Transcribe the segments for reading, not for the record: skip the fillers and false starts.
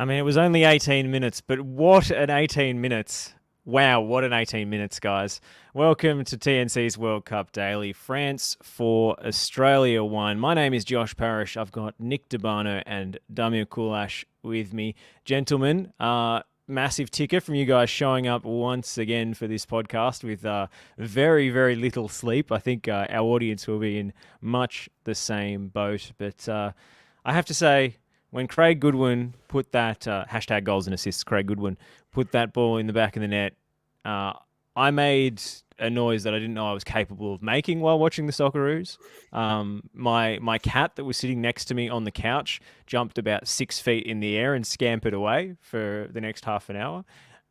I mean, it was only 18 minutes, but what an 18 minutes. Wow, what an 18 minutes, guys. Welcome to TNC's World Cup Daily. France for Australia 1. My name is Josh Parrish. I've got Nick Debano and Damir Kulash with me. Gentlemen, massive ticker from you guys showing up once again for this podcast with very, very little sleep. I think our audience will be in much the same boat. But I have to say, when Craig Goodwin put that hashtag goals and assists, Craig Goodwin put that ball in the back of the net, I made a noise that I didn't know I was capable of making while watching the Socceroos. My cat that was sitting next to me on the couch jumped about 6 feet in the air and scampered away for the next half an hour.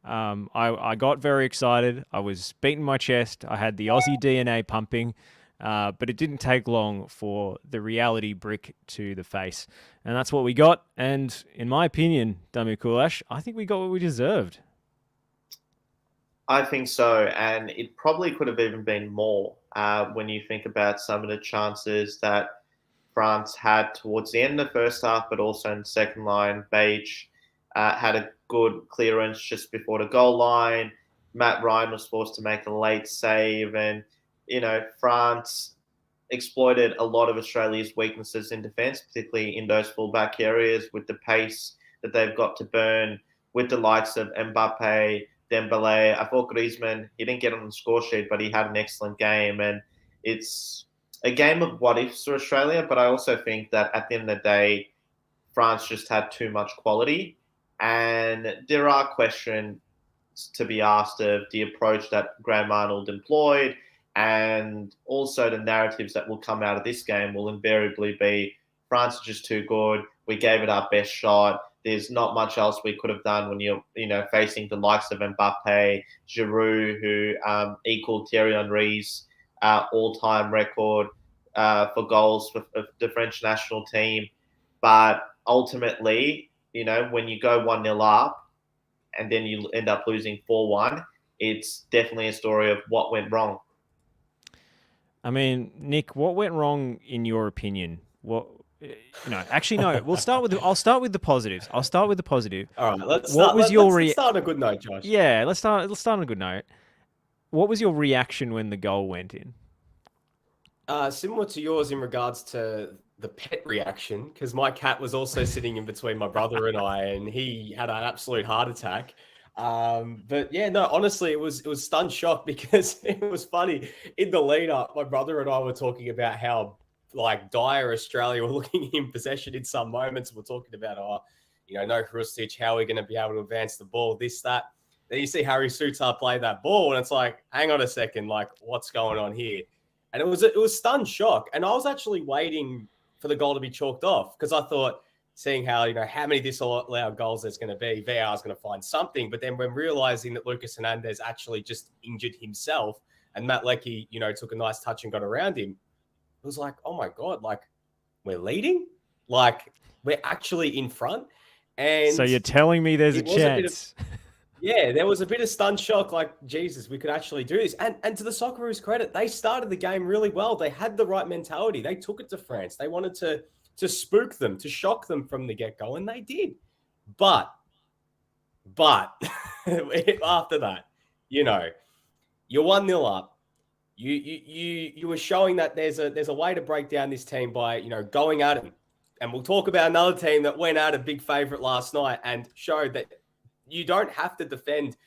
I got very excited. I was beating my chest. I had the Aussie DNA pumping. But it didn't take long for the reality brick to the face. And that's what we got. And in my opinion, Damir Kulash, I think we got what we deserved. I think so. And it probably could have even been more when you think about some of the chances that France had towards the end of the first half, but also in the second line. Beige had a good clearance just before the goal line. Matt Ryan was forced to make a late save. And France exploited a lot of Australia's weaknesses in defence, particularly in those fullback areas with the pace that they've got to burn with the likes of Mbappe, Dembele. I thought Griezmann, he didn't get on the score sheet, but he had an excellent game. And it's a game of what ifs for Australia, but I also think that at the end of the day, France just had too much quality. And there are questions to be asked of the approach that Graham Arnold employed. And also the narratives that will come out of this game will invariably be France are just too good. We gave it our best shot. There's not much else we could have done when you're facing the likes of Mbappe, Giroud, who equaled Thierry Henry's all-time record for goals for the French national team. But ultimately, when you go 1-0 up and then you end up losing 4-1, it's definitely a story of what went wrong. I mean, Nick, what went wrong in your opinion? Actually, no. I'll start with the positives. I'll start with the positive. All right, let's Let's start on a good note, Josh. Yeah, let's start on a good note. What was your reaction when the goal went in? Similar to yours in regards to the pet reaction, because my cat was also sitting in between my brother and I, and he had an absolute heart attack. But yeah, no, honestly, it was stunned shock because it was funny. In the lead up, my brother and I were talking about how dire Australia were looking in possession in some moments. We're talking about, no Hrustic, how we're going to be able to advance the ball, this, that. Then you see Harry Sutar play that ball, and it's like, hang on a second, what's going on here? And it was stunned shock. And I was actually waiting for the goal to be chalked off because I thought, seeing how many disallowed goals there's going to be, VAR is going to find something. But then when realizing that Lucas Hernandez actually just injured himself and Matt Leckie, took a nice touch and got around him, it was like, oh my God, we're leading? We're actually in front? And so you're telling me there's a chance? There was a bit of stunned shock, Jesus, we could actually do this. And to the Socceroos' credit, they started the game really well. They had the right mentality. They took it to France. They wanted to spook them, to shock them from the get-go, and they did. But after that, you're 1-0 up. You were showing that there's a way to break down this team by going at it. And we'll talk about another team that went out a big favorite last night and showed that you don't have to defend,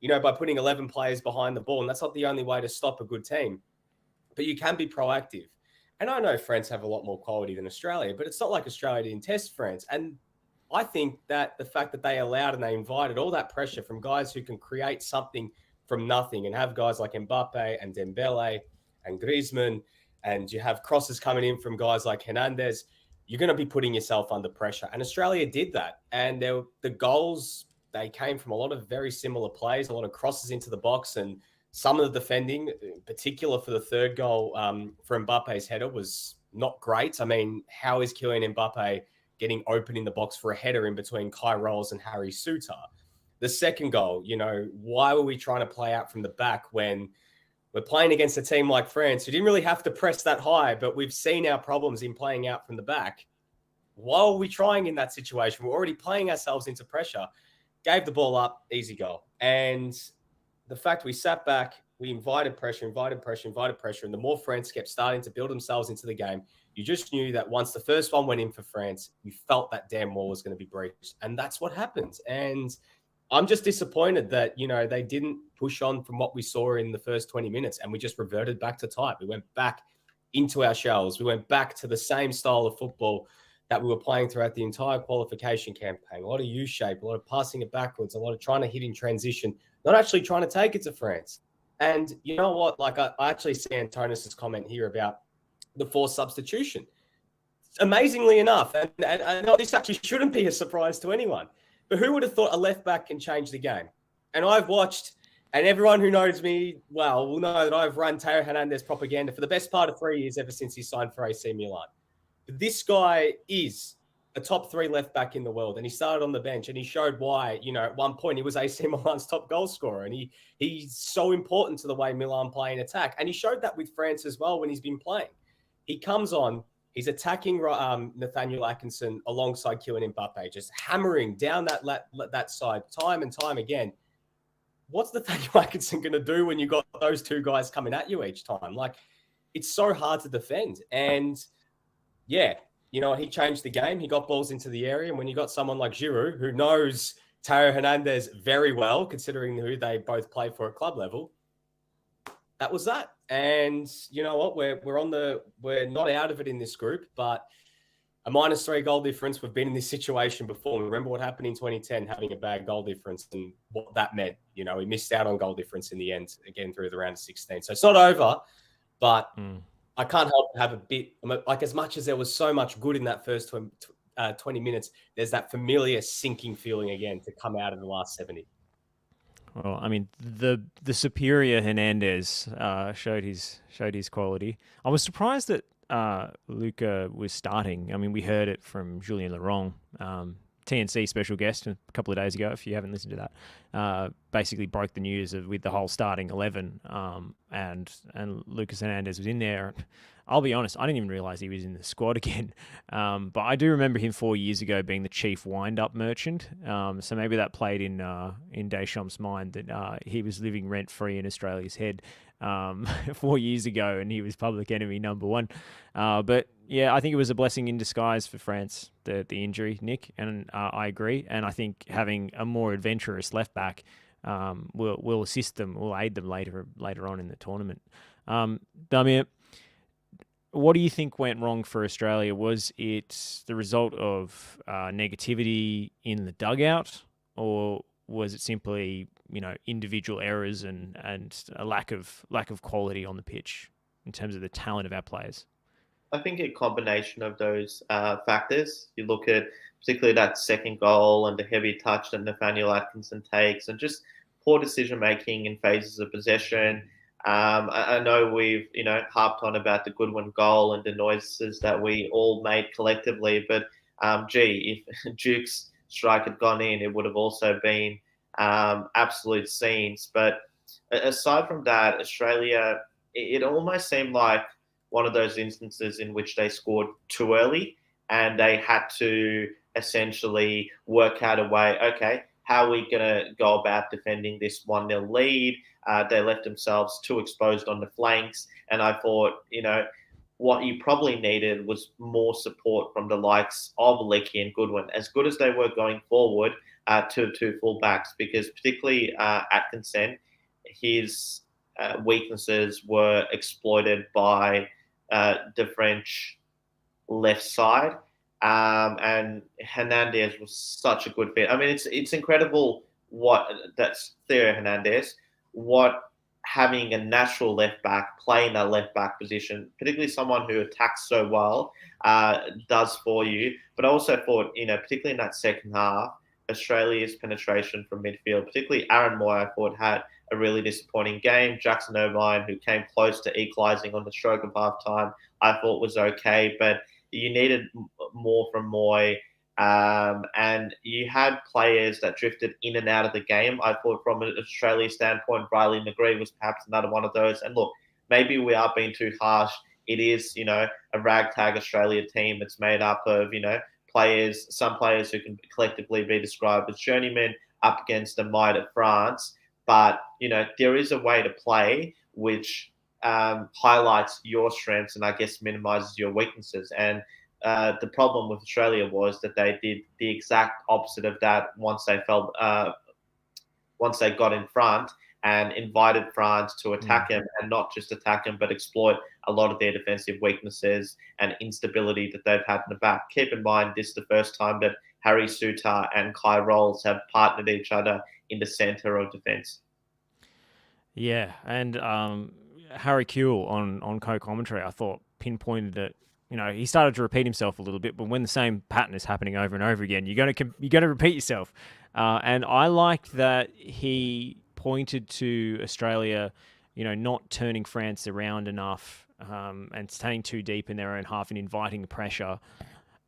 by putting 11 players behind the ball, and that's not the only way to stop a good team. But you can be proactive. And I know France have a lot more quality than Australia, but it's not like Australia didn't test France. And I think that the fact that they allowed and they invited all that pressure from guys who can create something from nothing and have guys like Mbappe and Dembele and Griezmann, and you have crosses coming in from guys like Hernandez, you're going to be putting yourself under pressure. And Australia did that. And the goals, they came from a lot of very similar plays, a lot of crosses into the box, and some of the defending, in particular for the third goal for Mbappe's header, was not great. I mean, how is Kylian Mbappe getting open in the box for a header in between Kai Rolls and Harry Sutar? The second goal, why were we trying to play out from the back when we're playing against a team like France who didn't really have to press that high, but we've seen our problems in playing out from the back. Why are we trying in that situation? We're already playing ourselves into pressure. Gave the ball up, easy goal. And the fact we sat back, we invited pressure. And the more France kept starting to build themselves into the game, you just knew that once the first one went in for France, you felt that damn wall was going to be breached. And that's what happened. And I'm just disappointed that, they didn't push on from what we saw in the first 20 minutes and we just reverted back to type. We went back into our shells. We went back to the same style of football that we were playing throughout the entire qualification campaign. A lot of U-shape, a lot of passing it backwards, a lot of trying to hit in transition, not actually trying to take it to France. And you know what? Like I actually see Antonis's comment here about the forced substitution. Amazingly enough, and this actually shouldn't be a surprise to anyone, but who would have thought a left back can change the game? And I've watched, and everyone who knows me well will know that I've run Teo Hernandez propaganda for the best part of 3 years ever since he signed for AC Milan. But this guy is a top 3 left back in the world, and he started on the bench, and he showed why. At one point he was AC Milan's top goal scorer, and he's so important to the way Milan play and attack. And he showed that with France as well when he's been playing. He comes on, he's attacking Nathaniel Atkinson alongside Kylian Mbappe, just hammering down that side time and time again. What's Nathaniel Atkinson going to do when you got those two guys coming at you each time? Like, it's so hard to defend. And yeah, he changed the game. He got balls into the area. And when you got someone like Giroud, who knows Teo Hernandez very well, considering who they both play for at club level, that was that. And you know what? We're not out of it in this group, but a -3 goal difference. We've been in this situation before. Remember what happened in 2010, having a bad goal difference and what that meant. We missed out on goal difference in the end, again, through the round of 16. So it's not over, but I can't help but have a bit, like, as much as there was so much good in that first 20 minutes, there's that familiar sinking feeling again to come out of the last 70. Well, I mean, the superior Hernandez showed his quality. I was surprised that Luca was starting. I mean, we heard it from Julien Laurent, TNC special guest a couple of days ago. If you haven't listened to that, basically broke the news with the whole starting 11, and Lucas Hernandez was in there. I'll be honest, I didn't even realize he was in the squad again. But I do remember him 4 years ago being the chief wind-up merchant. So maybe that played in Deschamps' mind that he was living rent-free in Australia's head 4 years ago, and he was public enemy number one. But yeah, I think it was a blessing in disguise for France, the injury, Nick, and I agree. And I think having a more adventurous left back will assist them, will aid them later on in the tournament. Damir, what do you think went wrong for Australia? Was it the result of negativity in the dugout, or was it simply individual errors and a lack of quality on the pitch in terms of the talent of our players? I think a combination of those factors. You look at particularly that second goal and the heavy touch that Nathaniel Atkinson takes, and just poor decision making in phases of possession. I know we've harped on about the Goodwin goal and the noises that we all made collectively, but if Duke's strike had gone in, it would have also been absolute scenes. But aside from that, Australia, it almost seemed like one of those instances in which they scored too early and they had to essentially work out a way, okay, how are we going to go about defending this 1-0 lead? They left themselves too exposed on the flanks. And I thought, what you probably needed was more support from the likes of Lecky and Goodwin, as good as they were going forward, to full backs, because particularly Atkinson, his weaknesses were exploited by the French left side. And Hernandez was such a good fit. I mean, it's incredible that's Theo Hernandez, what having a natural left back playing that left back position, particularly someone who attacks so well, does for you. But I also thought, particularly in that second half, Australia's penetration from midfield, particularly Aaron Moy, I thought had a really disappointing game. Jackson Irvine, who came close to equalising on the stroke of half time, I thought was okay, but you needed more from Moy. And you had players that drifted in and out of the game. I thought from an Australia standpoint, Riley McGree was perhaps another one of those. And look, maybe we are being too harsh. It is, a ragtag Australia team that's made up of, some players who can collectively be described as journeymen up against a mitre France. But, there is a way to play which highlights your strengths and I guess minimises your weaknesses. And the problem with Australia was that they did the exact opposite of that once they got in front and invited France to attack him, and not just attack him, but exploit a lot of their defensive weaknesses and instability that they've had in the back. Keep in mind, this is the first time that Harry Souttar and Kai Rolls have partnered each other in the centre of defence. Yeah, and Harry Kewell on co-commentary, I thought, pinpointed it. He started to repeat himself a little bit, but when the same pattern is happening over and over again, you're going to repeat yourself. And I liked that he pointed to Australia, not turning France around enough and staying too deep in their own half and inviting pressure,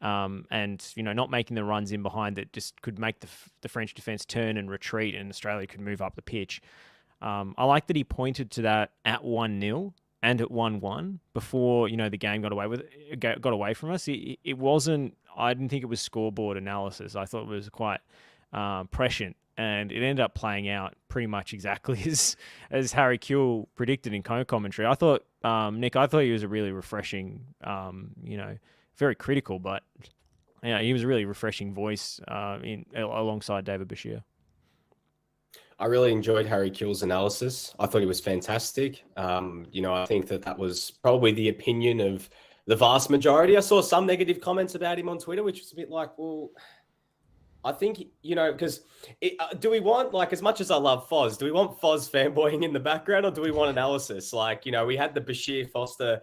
and not making the runs in behind that just could make the French defence turn and retreat, and Australia could move up the pitch. I like that he pointed to that at 1-0 and at 1-1 before the game got away from us. It wasn't. I didn't think it was scoreboard analysis. I thought it was quite prescient, and it ended up playing out pretty much exactly as Harry Kewell predicted in co-commentary. I thought, Nick, he was a really refreshing, very critical, but he was a really refreshing voice alongside David Bashir. I really enjoyed Harry Kewell's analysis. I thought he was fantastic. I think that was probably the opinion of the vast majority. I saw some negative comments about him on Twitter, which was a bit like, well, I think, because do we want, as much as I love Foz, do we want Foz fanboying in the background, or do we want analysis? We had the Bashir-Foster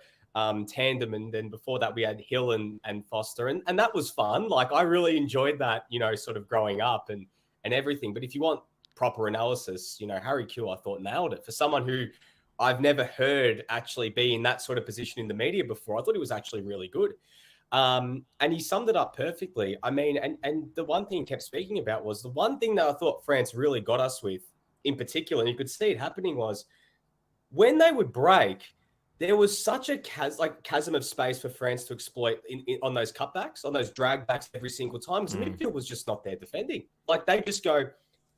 tandem, and then before that we had Hill and Foster, and that was fun. I really enjoyed that, sort of growing up and everything. But if you want proper analysis, Harry Kewell, I thought, nailed it. For someone who I've never heard actually be in that sort of position in the media before, I thought he was actually really good. And he summed it up perfectly. I mean, and the one thing he kept speaking about was the one thing that I thought France really got us with in particular, and you could see it happening, was when they would break, there was such a chasm of space for France to exploit on those cutbacks, on those drag backs every single time, because the midfield was just not there defending. They just go...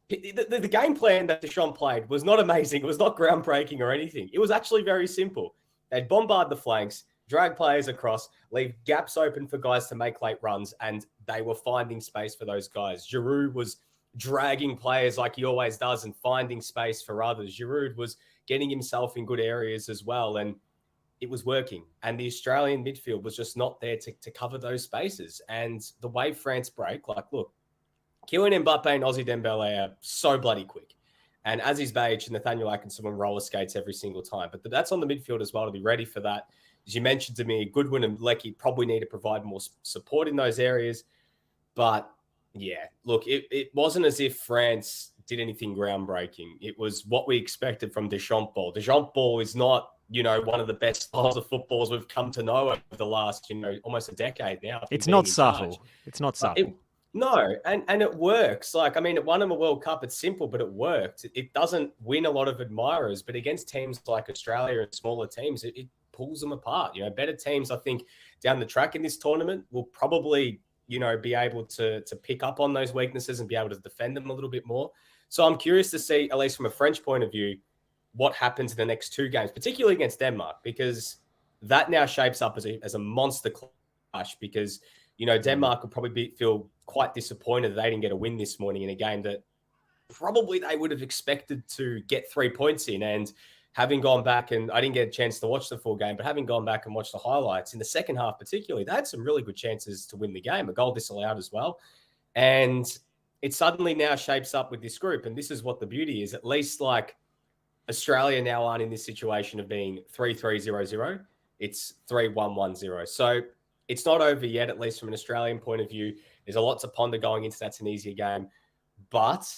The game plan that Deschamps played was not amazing. It was not groundbreaking or anything. It was actually very simple. They'd bombard the flanks, drag players across, leave gaps open for guys to make late runs, and they were finding space for those guys. Giroud was dragging players like he always does and finding space for others. Giroud was getting himself in good areas as well, and it was working. And the Australian midfield was just not there to cover those spaces. And the way France break, look, Kylian Mbappe and Ozzy Dembele are so bloody quick. And Aziz Behich and Nathaniel Atkinson will roller skates every single time. But that's on the midfield as well to be ready for that. As you mentioned to me, Goodwin and Lecky probably need to provide more support in those areas. But yeah, look, it wasn't as if France did anything groundbreaking. It was what we expected from Deschamps ball. Deschamps ball is not, one of the best styles of footballs we've come to know over the last, almost a decade now. It's not subtle. It's not subtle. No, and it works. It won them a World Cup. It's simple, but it worked. It doesn't win a lot of admirers, but against teams like Australia and smaller teams, it pulls them apart. Better teams, I think, down the track in this tournament will probably, be able to pick up on those weaknesses and be able to defend them a little bit more. So I'm curious to see, at least from a French point of view, what happens in the next two games, particularly against Denmark, because that now shapes up as a monster clash, because Denmark would probably feel quite disappointed that they didn't get a win this morning in a game that probably they would have expected to get 3 points in. And having gone back, and I didn't get a chance to watch the full game, but having gone back and watched the highlights in the second half particularly, they had some really good chances to win the game, a goal disallowed as well. And it suddenly now shapes up with this group. And this is what the beauty is. At least Australia now aren't in this situation of being 3-3-0-0. It's 3-1-1-0. So it's not over yet, at least from an Australian point of view. There's a lot to ponder going into that Tunisia game. But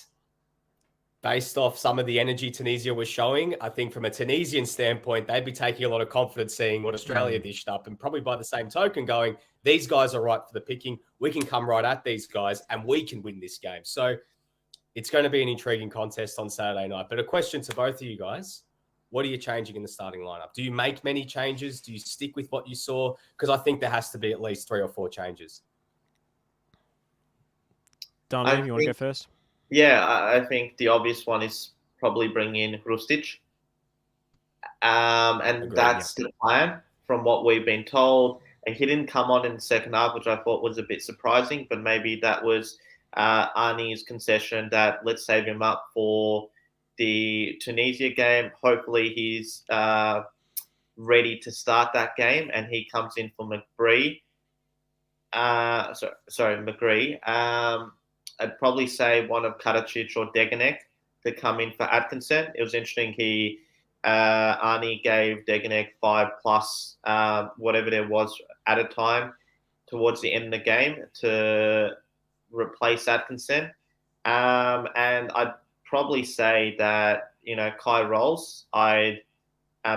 based off some of the energy Tunisia was showing, I think from a Tunisian standpoint, they'd be taking a lot of confidence seeing what Australia dished up, and probably by the same token going, these guys are right for the picking. We can come right at these guys and we can win this game. So it's going to be an intriguing contest on Saturday night. But a question to both of you guys. What are you changing in the starting lineup? Do you make many changes? Do you stick with what you saw? Because I think there has to be at least 3 or 4 changes. Dami, you want to go first? Yeah, I think the obvious one is probably bring in Rustic. And Agreed, that's the plan from what we've been told. And he didn't come on in the second half, which I thought was a bit surprising, but maybe that was Arnie's concession that let's save him up for the Tunisia game. Hopefully he's ready to start that game and he comes in for McBree. McGree. I'd probably say one of Karacic or Deganek to come in for Atkinson. It was interesting. Arnie gave Deganek 5+, whatever there was at a time towards the end of the game to replace Atkinson. And I'd probably say that, Kai Rolls, I'd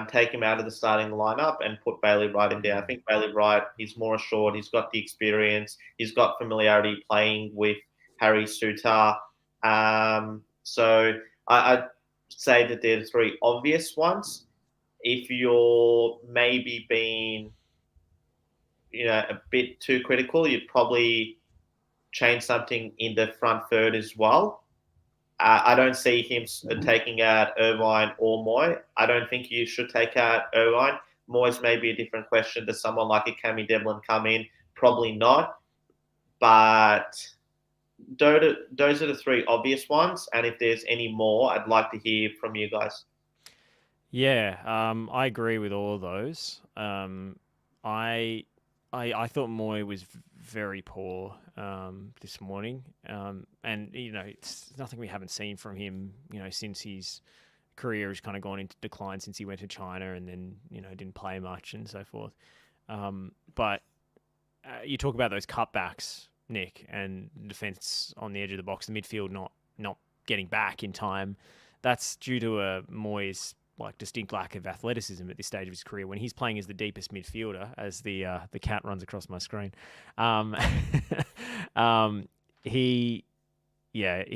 take him out of the starting lineup and put Bailey Wright in there. I think Bailey Wright, he's more assured. He's got the experience. He's got familiarity playing with Harry Sutar. So I'd say that they're the three obvious ones. If you're maybe being, a bit too critical, you'd probably change something in the front third as well. I don't see him taking out Irvine or Moy. I don't think you should take out Irvine. Moy's maybe a different question. Does someone like a Cammy Devlin come in? Probably not. But those are the three obvious ones. And if there's any more, I'd like to hear from you guys. Yeah, I agree with all of those. I thought Moy was very poor this morning, and it's nothing we haven't seen from him. Since his career has kind of gone into decline since he went to China, and then didn't play much and so forth. But you talk about those cutbacks, Nick, and defense on the edge of the box, the midfield not getting back in time. That's due to Moy's distinct lack of athleticism at this stage of his career when he's playing as the deepest midfielder, as the cat runs across my screen. He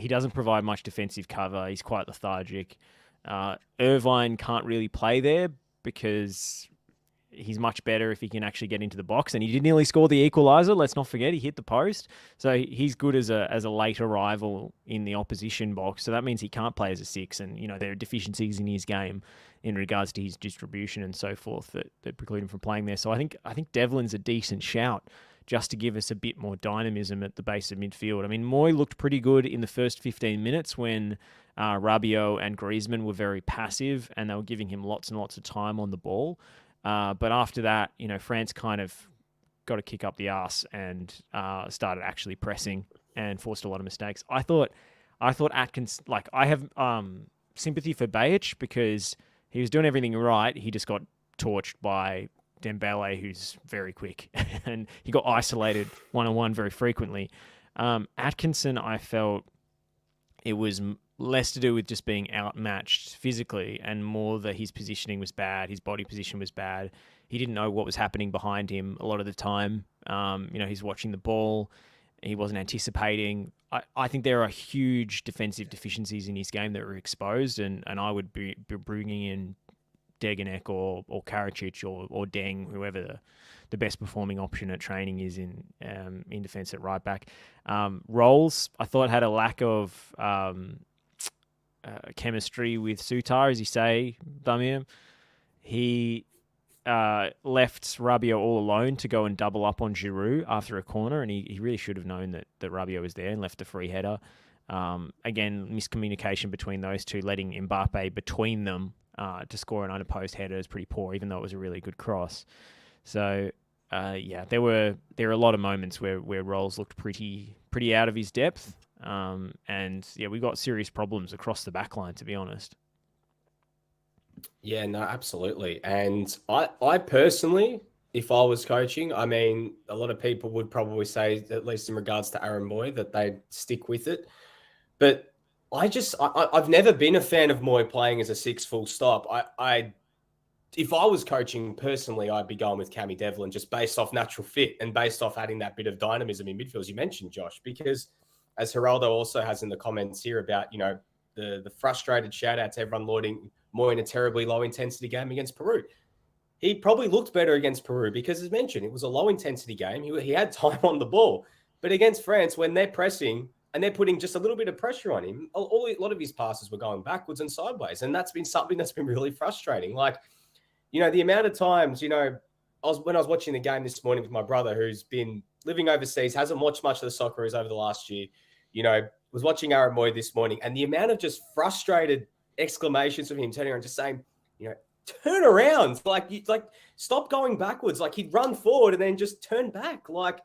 doesn't provide much defensive cover. He's quite lethargic. Irvine can't really play there because he's much better if he can actually get into the box, and he did nearly score the equaliser. Let's not forget he hit the post, so he's good as a late arrival in the opposition box. So that means he can't play as a six, and there are deficiencies in his game in regards to his distribution and so forth that preclude him from playing there. So I think Devlin's a decent shout just to give us a bit more dynamism at the base of midfield. I mean, Moy looked pretty good in the first 15 minutes when Rabiot and Griezmann were very passive and they were giving him lots and lots of time on the ball. But after that, France kind of got a kick up the arse and started actually pressing and forced a lot of mistakes. I thought Atkins, I have sympathy for Bajic because he was doing everything right. He just got torched by Dembele, who's very quick, and he got isolated one-on-one very frequently. Atkinson, I felt it was less to do with just being outmatched physically and more that his positioning was bad. His body position was bad. He didn't know what was happening behind him a lot of the time. He's watching the ball. He wasn't anticipating. I think there are huge defensive deficiencies in his game that were exposed, and I would be bringing in Deganek or Karacic or Deng, whoever the best performing option at training is in defence at right back. Rolls, I thought, had a lack of chemistry with Sutar, as you say, Damir. He left Rabiot all alone to go and double up on Giroud after a corner, and he really should have known that Rabiot was there and left a free header. Again, miscommunication between those two, letting Mbappe between them to score an under-post header is pretty poor, even though it was a really good cross. So, there were a lot of moments where Rolls looked pretty out of his depth. We got serious problems across the back line, to be honest. Yeah, no, absolutely. And I personally, if I was coaching, I mean, a lot of people would probably say, at least in regards to Aaron Moy, that they'd stick with it. But I've never been a fan of Moy playing as a six full stop. If I was coaching personally, I'd be going with Cammy Devlin just based off natural fit and based off adding that bit of dynamism in midfield, as you mentioned, Josh, because as Geraldo also has in the comments here about, the frustrated shout out to everyone lauding Moy in a terribly low intensity game against Peru. He probably looked better against Peru because, as mentioned, it was a low intensity game. He had time on the ball. But against France, when they're pressing, and they're putting just a little bit of pressure on him. A lot of his passes were going backwards and sideways, and that's been something that's been really frustrating. Like, the amount of times, when I was watching the game this morning with my brother, who's been living overseas, hasn't watched much of the Socceroos over the last year, was watching Aaron Moy this morning, and the amount of just frustrated exclamations of him turning around, just saying, turn around, like stop going backwards. Like, he'd run forward and then just turn back. Like,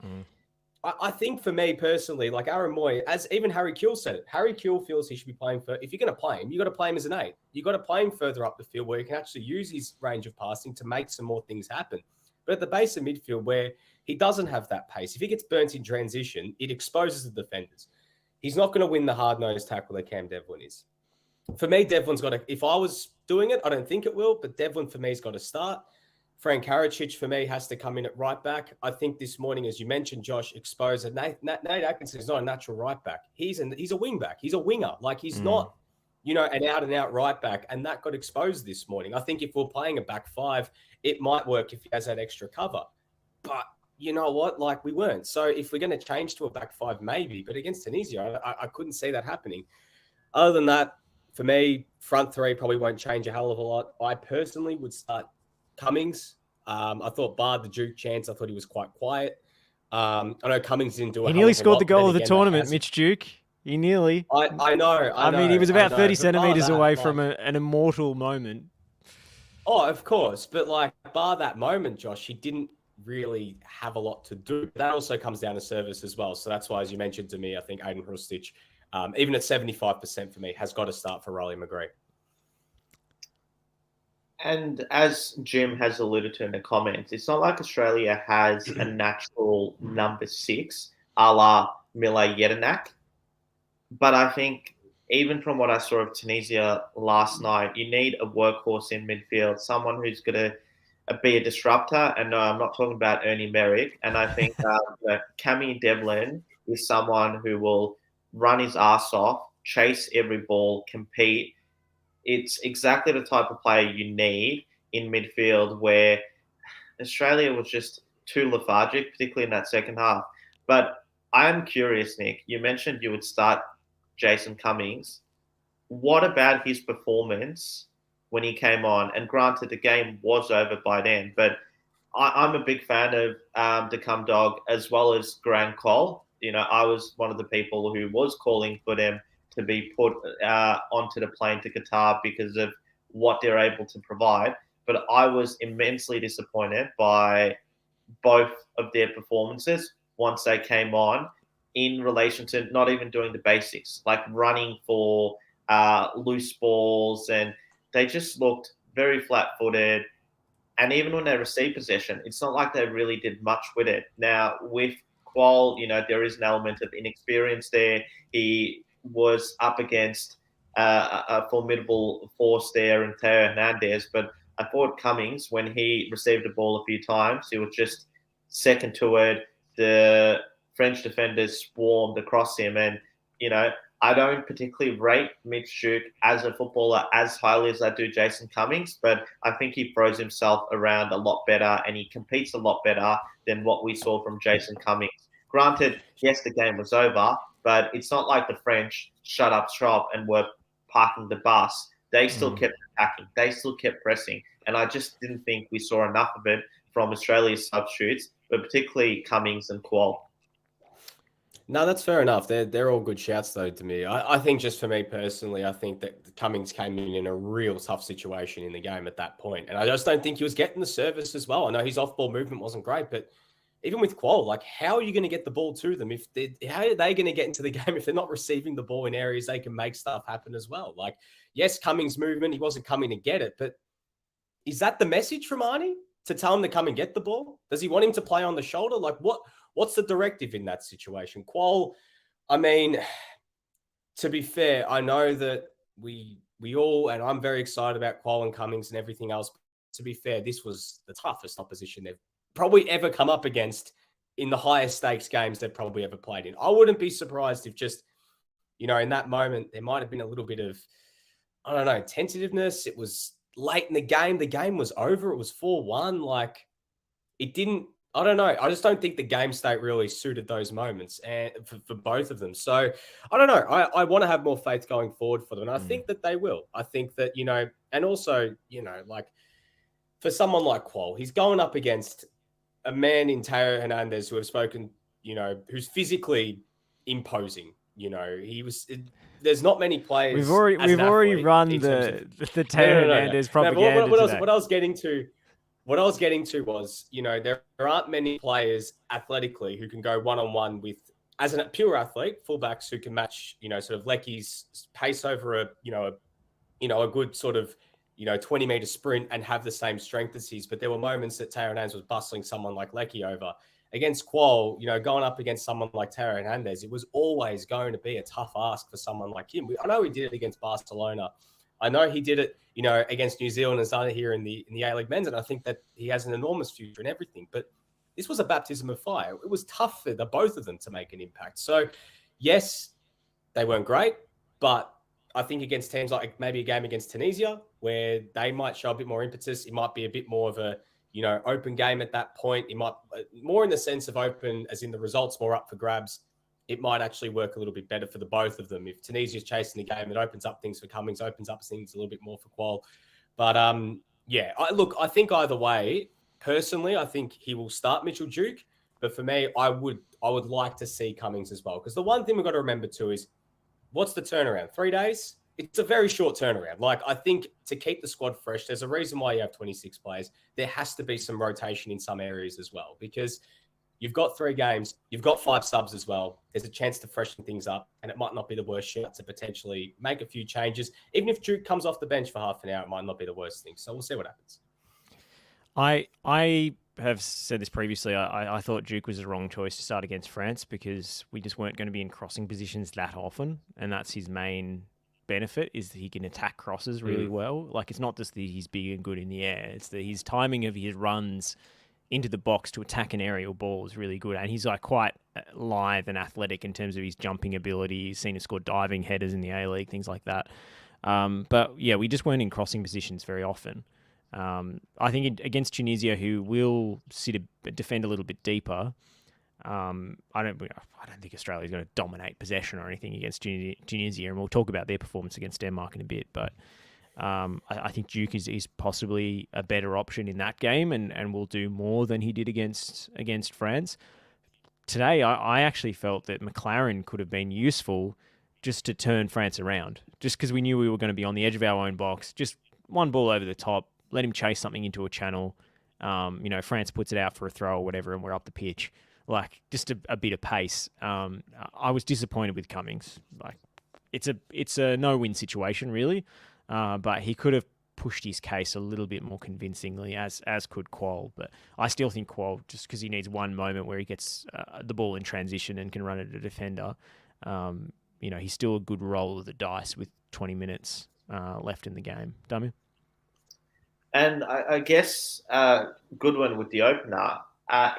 I think for me personally, like Aaron Moy, as even Harry Kewell said it, Harry Kewell feels he should be playing for, if you're going to play him, you got to play him as an 8. You got to play him further up the field where he can actually use his range of passing to make some more things happen. But at the base of midfield where he doesn't have that pace, if he gets burnt in transition, it exposes the defenders. He's not going to win the hard-nosed tackle that Cam Devlin is. For me, Devlin's got to, if I was doing it, I don't think it will, but Devlin for me has got to start. Frank Karacic for me has to come in at right back. I think this morning, as you mentioned, Josh, exposed that Nate Atkinson is not a natural right back. He's a wing back. He's a winger. Like, he's not, an out-and-out right back, and that got exposed this morning. I think if we're playing a back 5, it might work if he has that extra cover. But you know what? Like, we weren't. So if we're going to change to a back 5, maybe. But against Tunisia, I couldn't see that happening. Other than that, for me, front 3 probably won't change a hell of a lot. I personally would start Cummings. I thought bar the Duke chance, I thought he was quite quiet. I know Cummings didn't do it. He nearly scored the goal of the tournament, Mitch Duke. He nearly. I know. I mean, he was about 30 centimetres away from an immortal moment. Oh, of course. But like, bar that moment, Josh, he didn't really have a lot to do. That also comes down to service as well. So that's why, as you mentioned to me, I think Aiden Hrustic, even at 75% for me, has got to start for Rolly McGree. And as Jim has alluded to in the comments, it's not like Australia has a natural number 6, a la Mila Jedinak. But I think even from what I saw of Tunisia last night, you need a workhorse in midfield, someone who's going to be a disruptor. And no, I'm not talking about Ernie Merrick. And I think Cammy Devlin is someone who will run his ass off, chase every ball, compete. It's exactly the type of player you need in midfield, where Australia was just too lethargic, particularly in that second half. But I'm curious, Nick, you mentioned you would start Jason Cummings. What about his performance when he came on? And granted, the game was over by then, but I'm a big fan of the Cum Dog as well as Grant Cole. I was one of the people who was calling for them to be put onto the plane to Qatar because of what they're able to provide. But I was immensely disappointed by both of their performances once they came on, in relation to not even doing the basics, like running for loose balls. And they just looked very flat-footed. And even when they received possession, it's not like they really did much with it. Now, with Qual, there is an element of inexperience there. He was up against a formidable force there in Teo Hernandez, but I thought Cummings, when he received the ball a few times, he was just second to it. The French defenders swarmed across him, and I don't particularly rate Mitch Duke as a footballer as highly as I do Jason Cummings, but I think he throws himself around a lot better and he competes a lot better than what we saw from Jason Cummings. Granted, yes, the game was over, but it's not like the French shut up shop and were parking the bus. They still kept attacking. They still kept pressing. And I just didn't think we saw enough of it from Australia's substitutes, but particularly Cummings and Qual. No, that's fair enough. They're all good shouts, though, to me. I think just for me personally, I think that Cummings came in a real tough situation in the game at that point. And I just don't think he was getting the service as well. I know his off-ball movement wasn't great, but even with Qual, like, how are you going to get the ball to them? How are they going to get into the game if they're not receiving the ball in areas they can make stuff happen as well? Like, yes, Cummings' movement, he wasn't coming to get it, but is that the message from Arnie to tell him to come and get the ball? Does he want him to play on the shoulder? Like, what's the directive in that situation? Qual, I mean, to be fair, I know that we all, and I'm very excited about Qual and Cummings and everything else. To be fair, this was the toughest opposition they've probably ever come up against in the highest stakes games they've probably ever played in. I wouldn't be surprised if just, in that moment, there might have been a little bit of, I don't know, tentativeness. It was late in the game. The game was over. It was 4-1. Like, it didn't I don't know. I just don't think the game state really suited those moments and for both of them. So I don't know. I want to have more faith going forward for them. And I think that they will. I think that, and also, like for someone like Qual, he's going up against a man in Teo Hernandez who have spoken, who's physically imposing. There's not many players. We've already run the the Teo Hernandez propaganda today. What I was getting to. What I was getting to was, there aren't many players athletically who can go one-on-one with, as a pure athlete, fullbacks who can match, sort of Lecky's pace over a good sort of, 20-meter sprint and have the same strength as his. But there were moments that Teo Hernandez was bustling someone like Lecky over. Against Qual, going up against someone like Teo Hernandez, it was always going to be a tough ask for someone like him. I know he did it against Barcelona. I know he did it, against New Zealand and started here in the A-League men's, and I think that he has an enormous future and everything. But this was a baptism of fire. It was tough for the both of them to make an impact. So, yes, they weren't great, but I think against teams like maybe a game against Tunisia, where they might show a bit more impetus, it might be a bit more of a open game at that point. It might more in the sense of open, as in the results more up for grabs. It might actually work a little bit better for the both of them. If Tunisia's chasing the game, it opens up things for Cummings, opens up things a little bit more for Qual. But I think either way, personally, I think he will start Mitchell Duke. But for me, I would like to see Cummings as well. Because the one thing we've got to remember too is, what's the turnaround? 3 days? It's a very short turnaround. Like, I think to keep the squad fresh, there's a reason why you have 26 players. There has to be some rotation in some areas as well, because you've got 3 games. You've got 5 subs as well. There's a chance to freshen things up, and it might not be the worst shot to potentially make a few changes. Even if Duke comes off the bench for half an hour, it might not be the worst thing. So we'll see what happens. I have said this previously. I thought Duke was the wrong choice to start against France because we just weren't going to be in crossing positions that often, and that's his main benefit, is that he can attack crosses really well. Like, it's not just that he's big and good in the air, it's that his timing of his runs into the box to attack an aerial ball is really good, and he's like quite lithe and athletic in terms of his jumping ability. He's seen him score diving headers in the A-League, things like that. But yeah, we just weren't in crossing positions very often. I think against Tunisia, who will defend a little bit deeper, I don't think Australia's going to dominate possession or anything against Tunisia, and we'll talk about their performance against Denmark in a bit. But I think Duke is possibly a better option in that game, and will do more than he did against France. Today, I actually felt that McLaren could have been useful just to turn France around, just because we knew we were going to be on the edge of our own box. Just one ball over the top, let him chase something into a channel. France puts it out for a throw or whatever, and we're up the pitch. Like, just a bit of pace. I was disappointed with Cummings. Like, it's a no-win situation, really. But he could have pushed his case a little bit more convincingly, as could Qual. But I still think Qual, just because he needs one moment where he gets the ball in transition and can run at a defender, he's still a good roll of the dice with 20 minutes left in the game. Dummy? And I guess Goodwin with the opener,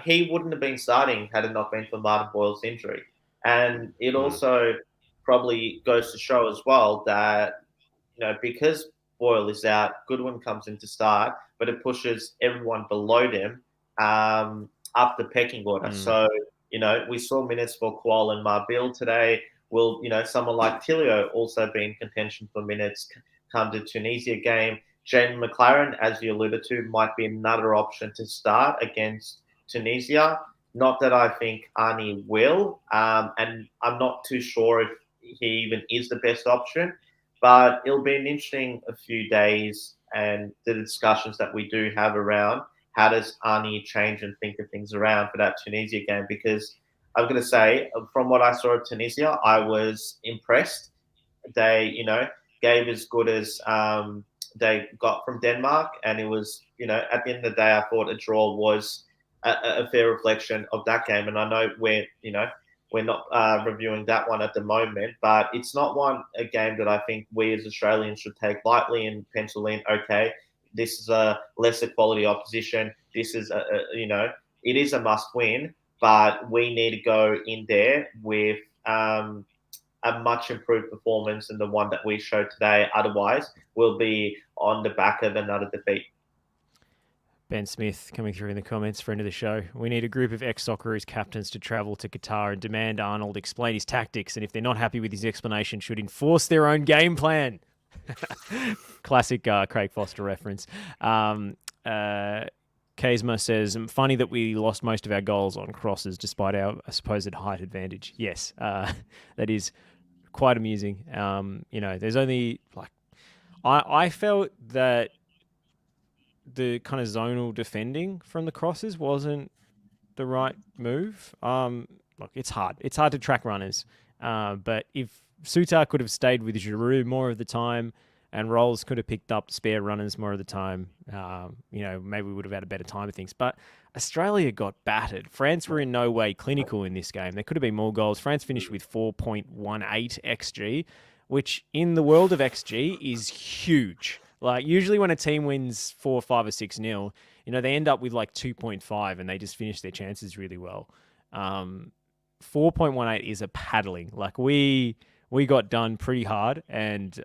he wouldn't have been starting had it not been for Martin Boyle's injury. And it also probably goes to show as well that, because Boyle is out, Goodwin comes in to start, but it pushes everyone below them up the pecking order. So, we saw minutes for Qual and Marbil today. Will, someone like Tilio also be in contention for minutes come to Tunisia game? Jaden McLaren, as you alluded to, might be another option to start against Tunisia. Not that I think Arnie will, and I'm not too sure if he even is the best option, but it'll be an interesting few days and the discussions that we do have around how does Arnie change and think of things around for that Tunisia game, because I'm going to say, from what I saw of Tunisia, I was impressed. They, gave as good as they got from Denmark, and it was, at the end of the day, I thought a draw was a fair reflection of that game. And I know we're not reviewing that one at the moment, but it's not a game that I think we as Australians should take lightly and pencil in. Okay, this is a lesser quality opposition. This is it is a must win, but we need to go in there with a much improved performance than the one that we showed today. Otherwise, we'll be on the back of another defeat. Ben Smith coming through in the comments, friend of the show. We need a group of ex-Socceroos captains to travel to Qatar and demand Arnold explain his tactics, and if they're not happy with his explanation, should enforce their own game plan. Classic Craig Foster reference. Kazma says, funny that we lost most of our goals on crosses despite our supposed height advantage. Yes, that is quite amusing. There's only I felt that the kind of zonal defending from the crosses wasn't the right move. Look, it's hard. It's hard to track runners. But if Sutar could have stayed with Giroud more of the time and Rolls could have picked up spare runners more of the time, maybe we would have had a better time of things. But Australia got battered. France were in no way clinical in this game. There could have been more goals. France finished with 4.18 XG, which in the world of XG is huge. Like, usually when a team wins 4, 5, or 6-0, they end up with like 2.5 and they just finish their chances really well. 4.18 is a paddling. Like, we got done pretty hard, and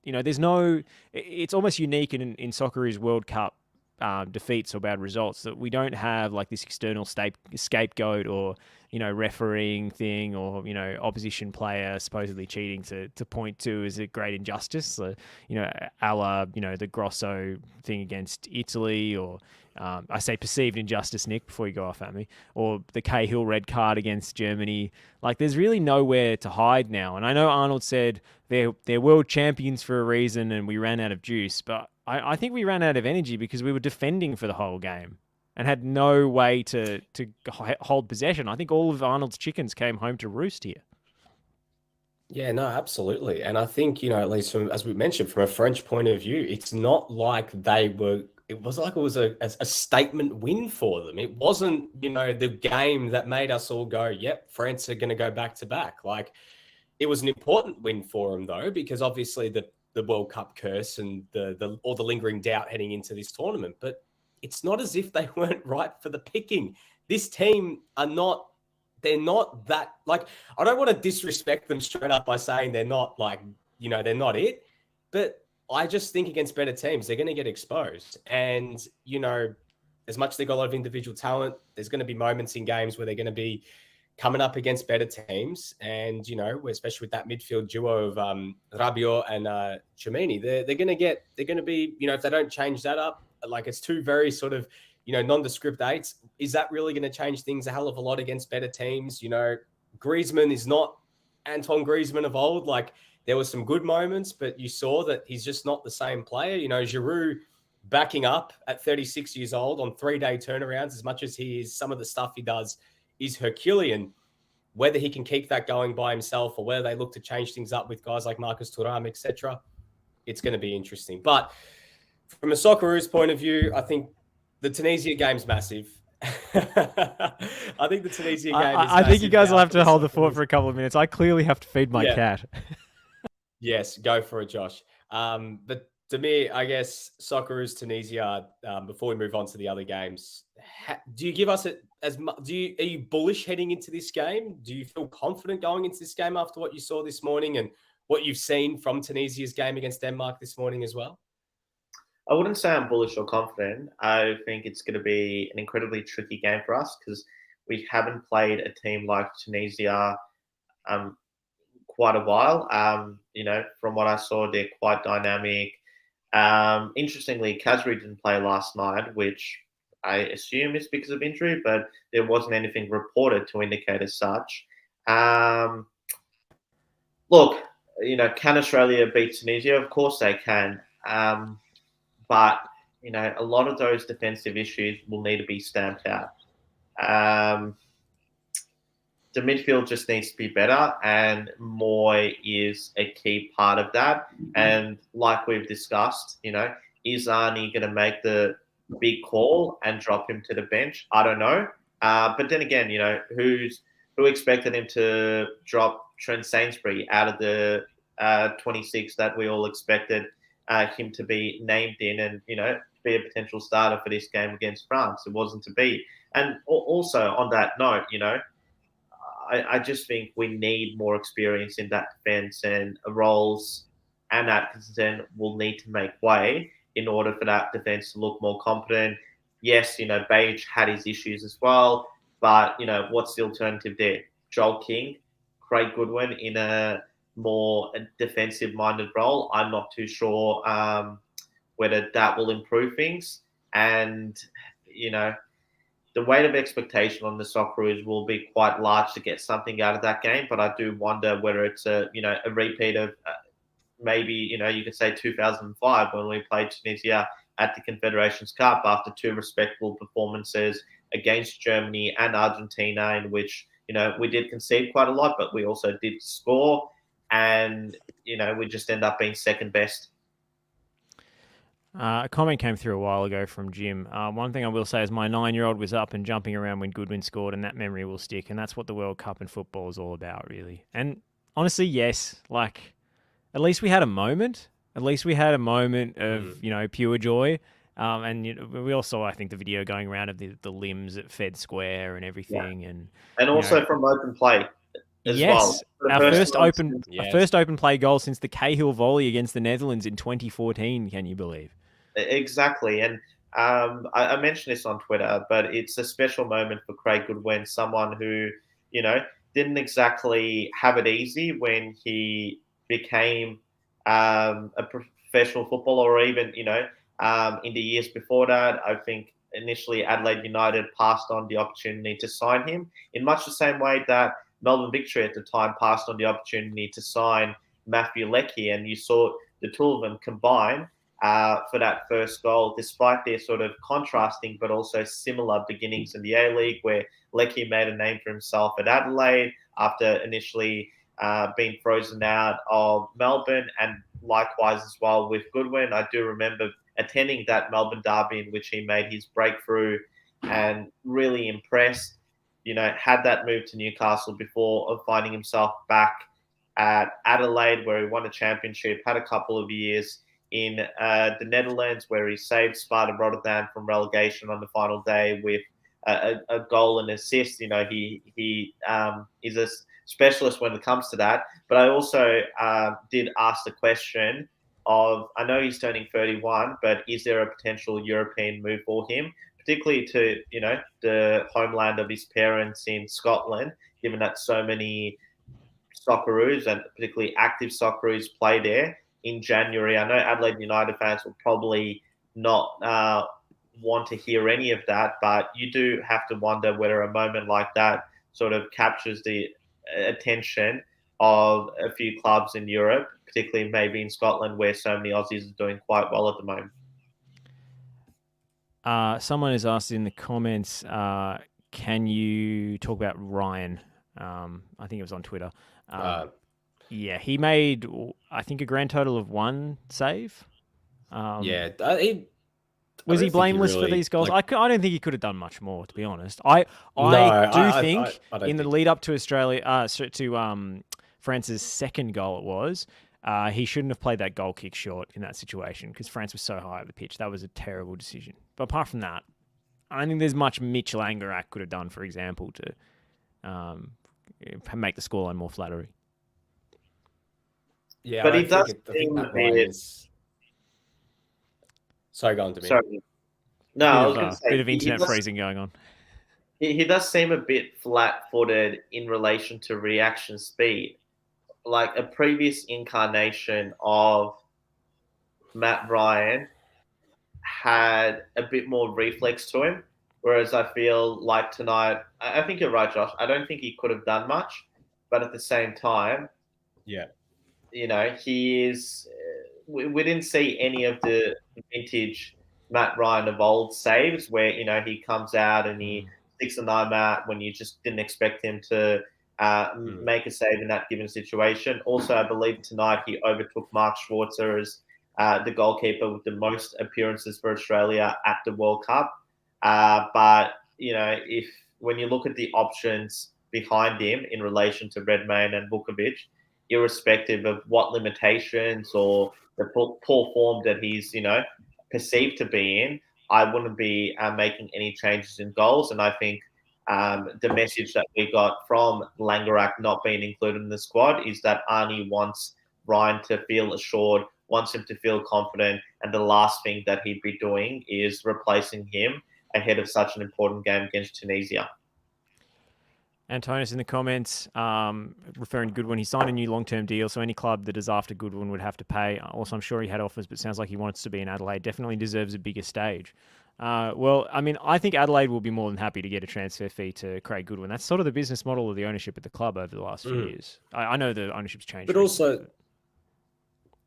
it's almost unique in Socceroos World Cup defeats or bad results that we don't have like this external scapegoat or refereeing thing or opposition player supposedly cheating to point to as a great injustice, a la the Grosso thing against Italy, or I say perceived injustice, Nick, before you go off at me, or the Cahill red card against Germany. Like, there's really nowhere to hide now. And I know Arnold said they're world champions for a reason and we ran out of juice, but I think we ran out of energy because we were defending for the whole game and had no way to hold possession. I think all of Arnold's chickens came home to roost here. Yeah, no, absolutely. And I think, at least from, as we mentioned, from a French point of view, it's not like it was like it was a statement win for them. It wasn't, the game that made us all go, yep, France are going to go back to back. Like, it was an important win for them, though, because obviously the World Cup curse and all the lingering doubt heading into this tournament. But it's not as if they weren't right for the picking. This team they're not that, like, I don't want to disrespect them straight up by saying they're not like, they're not it. But I just think against better teams, they're going to get exposed. And, as much as they've got a lot of individual talent, there's going to be moments in games where they're going to be coming up against better teams. And, especially with that midfield duo of Rabiot and Chouameni, they're going to be, if they don't change that up, like, it's two very sort of, nondescript eights. Is that really going to change things a hell of a lot against better teams? Griezmann is not Antoine Griezmann of old. Like, there were some good moments, but you saw that he's just not the same player. Giroud backing up at 36 years old on 3-day turnarounds, as much as he is, some of the stuff he does is Herculean. Whether he can keep that going by himself or whether they look to change things up with guys like Marcus Thuram, etc., it's going to be interesting. But from a Socceroos point of view, I think the Tunisia game's massive. I think the Tunisia game is I think you guys will have to hold the Socceroos. fort for a couple of minutes. I clearly have to feed my cat. Yes, go for it, Josh. But to me, I guess Socceroos Tunisia. Before we move on to the other games, do you give us it as much? Are you bullish heading into this game? Do you feel confident going into this game after what you saw this morning and what you've seen from Tunisia's game against Denmark this morning as well? I wouldn't say I'm bullish or confident. I think it's going to be an incredibly tricky game for us because we haven't played a team like Tunisia quite a while. From what I saw, they're quite dynamic. Interestingly, Kazri didn't play last night, which I assume is because of injury, but there wasn't anything reported to indicate as such. Look, can Australia beat Tunisia? Of course they can. But, a lot of those defensive issues will need to be stamped out. The midfield just needs to be better, and Moy is a key part of that. And like we've discussed, is Arnie going to make the big call and drop him to the bench? I don't know. But then again, who expected him to drop Trent Sainsbury out of the 26 that we all expected him to be named in and, be a potential starter for this game against France? It wasn't to be. And also on that note, I just think we need more experience in that defense, and Rolls and Atkinson will need to make way in order for that defense to look more competent. yes, Beige had his issues as well, but, what's the alternative there? Joel King, Craig Goodwin in a more defensive-minded role. I'm not too sure whether that will improve things. And, the weight of expectation on the Socceroos will be quite large to get something out of that game. But I do wonder whether it's a repeat of maybe, you could say 2005 when we played Tunisia at the Confederations Cup after two respectable performances against Germany and Argentina, in which, we did concede quite a lot, but we also did score. And, we just end up being second best. A comment came through a while ago from Jim. One thing I will say is my 9-year-old was up and jumping around when Goodwin scored, and that memory will stick. And that's what the World Cup and football is all about, really. And honestly, yes, at least we had a moment. At least we had a moment of, pure joy. And we all saw, I think, the video going around of the limbs at Fed Square and everything. Yeah. And also from open play. Yes, well. our first open play goal since the Cahill volley against the Netherlands in 2014. Can you believe? Exactly, and I mentioned this on Twitter, but it's a special moment for Craig Goodwin, someone who didn't exactly have it easy when he became a professional footballer, or even in the years before that. I think initially Adelaide United passed on the opportunity to sign him in much the same way that Melbourne Victory at the time passed on the opportunity to sign Matthew Leckie, and you saw the two of them combine for that first goal, despite their sort of contrasting but also similar beginnings in the A-League, where Leckie made a name for himself at Adelaide after initially being frozen out of Melbourne, and likewise as well with Goodwin. I do remember attending that Melbourne derby in which he made his breakthrough and really impressed. Had that move to Newcastle before finding himself back at Adelaide, where he won a championship, had a couple of years in the Netherlands, where he saved Sparta Rotterdam from relegation on the final day with a goal and assist. He is a specialist when it comes to that. But I also did ask the question of, I know he's turning 31, but is there a potential European move for him, particularly to the homeland of his parents in Scotland, given that so many Socceroos and particularly active Socceroos play there in January? I know Adelaide United fans will probably not want to hear any of that, but you do have to wonder whether a moment like that sort of captures the attention of a few clubs in Europe, particularly maybe in Scotland, where so many Aussies are doing quite well at the moment. Someone has asked in the comments, can you talk about Ryan? I think it was on Twitter. Yeah, he made, I think, a grand total of one save. Was he blameless for these goals? I don't think he could have done much more, to be honest. I think in the lead up to Australia, France's second goal, it was, he shouldn't have played that goal kick short in that situation because France was so high at the pitch. That was a terrible decision. But apart from that, I don't think there's much Mitch Langerak could have done, for example, to make the scoreline more flattering. Yeah, but he does seem a bit. Sorry, go on to me. Sorry. No, I was going to say, bit of internet freezing going on. He does seem a bit flat-footed in relation to reaction speed. Like a previous incarnation of Matt Ryan had a bit more reflex to him, whereas I feel like tonight, I think you're right, Josh. I don't think he could have done much, but at the same time, he is. We didn't see any of the vintage Matt Ryan of old saves where he comes out and he sticks a nine out when you just didn't expect him to make a save in that given situation. Also, I believe tonight he overtook Mark Schwarzer as the goalkeeper with the most appearances for Australia at the World Cup. But if when you look at the options behind him in relation to Redmayne and Vukovic, irrespective of what limitations or the poor form that he's perceived to be in, I wouldn't be making any changes in goals. And I think the message that we got from Langerak not being included in the squad is that Arnie wants Ryan to feel assured, wants him to feel confident, and the last thing that he'd be doing is replacing him ahead of such an important game against Tunisia. Antonis in the comments, referring to Goodwin, he signed a new long-term deal, so any club that is after Goodwin would have to pay. Also, I'm sure he had offers, but sounds like he wants to be in Adelaide. Definitely deserves a bigger stage. Well, I mean, I think Adelaide will be more than happy to get a transfer fee to Craig Goodwin. That's sort of the business model of the ownership at the club over the last few years. I know the ownership's changed. But recently,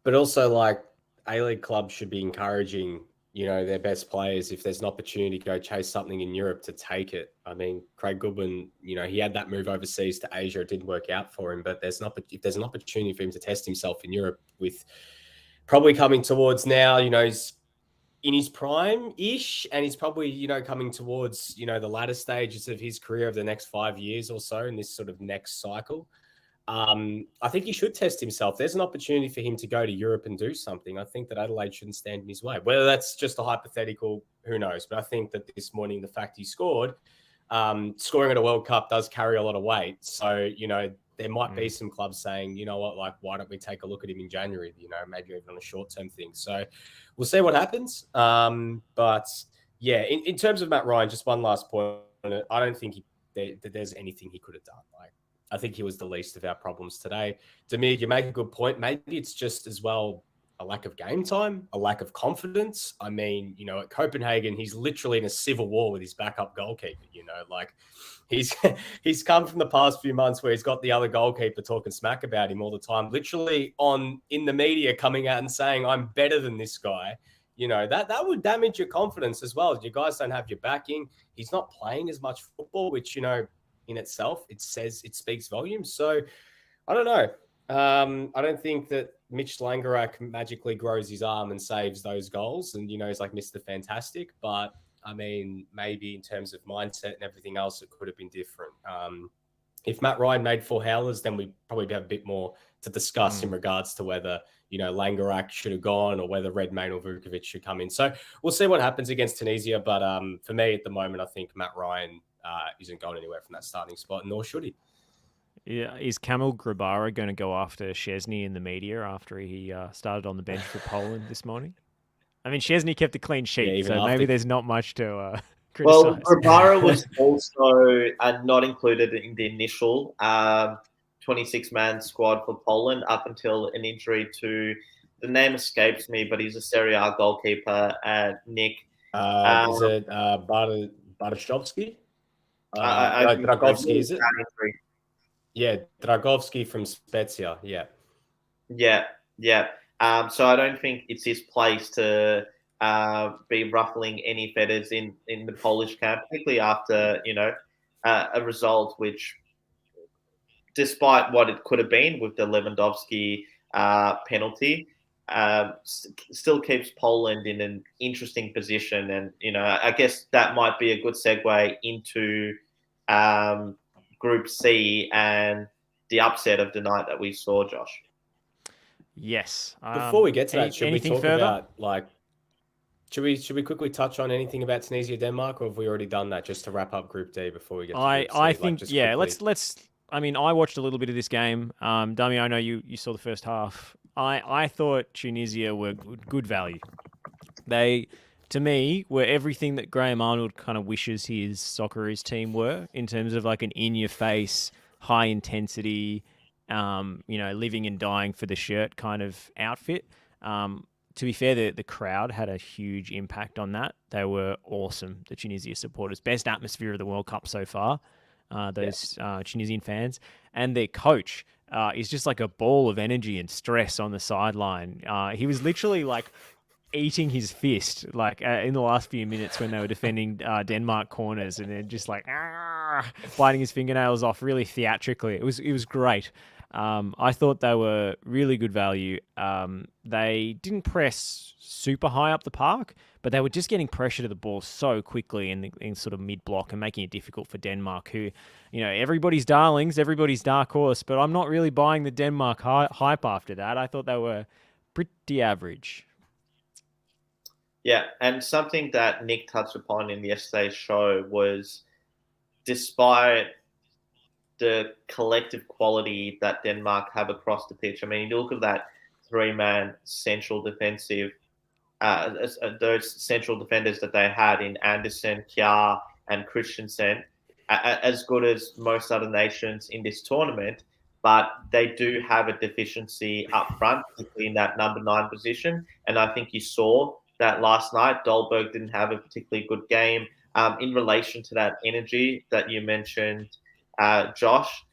also, like, A-League clubs should be encouraging, their best players, if there's an opportunity to go chase something in Europe, to take it. I mean, Craig Goodwin, he had that move overseas to Asia. It didn't work out for him, but if there's an opportunity for him to test himself in Europe, with probably coming towards now, he's in his prime-ish, and he's probably, coming towards, the latter stages of his career of the next 5 years or so in this sort of next cycle. I think he should test himself. There's an opportunity for him to go to Europe and do something. I think that Adelaide shouldn't stand in his way. Whether that's just a hypothetical, who knows? But I think that this morning, the fact he scored, scoring at a World Cup does carry a lot of weight. So, there might be some clubs saying, you know what, like, why don't we take a look at him in January, maybe even on a short-term thing. So we'll see what happens. But yeah, in terms of Matt Ryan, just one last point on it. I don't think there's anything he could have done. Like, I think he was the least of our problems today. Demir, you make a good point. Maybe it's just as well a lack of game time, a lack of confidence. I mean, at Copenhagen, he's literally in a civil war with his backup goalkeeper. Like, he's come from the past few months where he's got the other goalkeeper talking smack about him all the time, literally in the media coming out and saying, I'm better than this guy. That would damage your confidence as well. You guys don't have your backing. He's not playing as much football, which, in itself, it speaks volumes. So I don't know. I don't think that Mitch Langerak magically grows his arm and saves those goals and, he's like Mr. Fantastic. But, I mean, maybe in terms of mindset and everything else, it could have been different. If Matt Ryan made 4 howlers, then we'd probably have a bit more to discuss in regards to whether, Langerak should have gone or whether Redmayne or Vukovic should come in. So we'll see what happens against Tunisia. But for me at the moment, I think Matt Ryan isn't going anywhere from that starting spot, nor should he. Yeah, is Kamil Grabara going to go after Szczesny in the media after he started on the bench for Poland this morning? I mean, Szczesny kept a clean sheet, so maybe there's not much to criticize. Well, Grabara was also not included in the initial 26-man squad for Poland up until an injury to, the name escapes me, but he's a Serie A goalkeeper, Nick. Is it Bartoszewski? Dragovski, is it? Yeah, Dragovski from Spezia. Yeah. So I don't think it's his place to be ruffling any feathers in the Polish camp, particularly after a result which, despite what it could have been with the Lewandowski penalty, still keeps Poland in an interesting position. And, I guess that might be a good segue into Group C and the upset of the night that we saw, Josh. Yes. Before we get to that, should we talk further? about, like, should we quickly touch on anything about Tunisia, Denmark, or have we already done that just to wrap up Group D before we get to Group C? I think, quickly. let's. I mean, I watched a little bit of this game. Dummy, I know you saw the first half. I thought Tunisia were good value. They, to me, were everything that Graham Arnold kind of wishes his Socceroos team were, in terms of like an in-your-face, high-intensity, living and dying for the shirt kind of outfit. To be fair, the crowd had a huge impact on that. They were awesome, the Tunisia supporters. Best atmosphere of the World Cup so far, Tunisian fans. And their coach is just like a ball of energy and stress on the sideline. He was literally like eating his fist in the last few minutes when they were defending Denmark corners, and then just like biting his fingernails off really theatrically. It was great. I thought they were really good value. They didn't press super high up the park, but they were just getting pressure to the ball so quickly in sort of mid-block and making it difficult for Denmark, who, everybody's darlings, everybody's dark horse, but I'm not really buying the Denmark hype after that. I thought they were pretty average. Yeah, and something that Nick touched upon in yesterday's show was, despite the collective quality that Denmark have across the pitch, I mean, you look at that 3-man central defensive those central defenders that they had in Anderson, Kjaer, and Christensen, as good as most other nations in this tournament, but they do have a deficiency up front, particularly in that number 9 position. And I think you saw that last night. Dolberg didn't have a particularly good game. In relation to that energy that you mentioned, Josh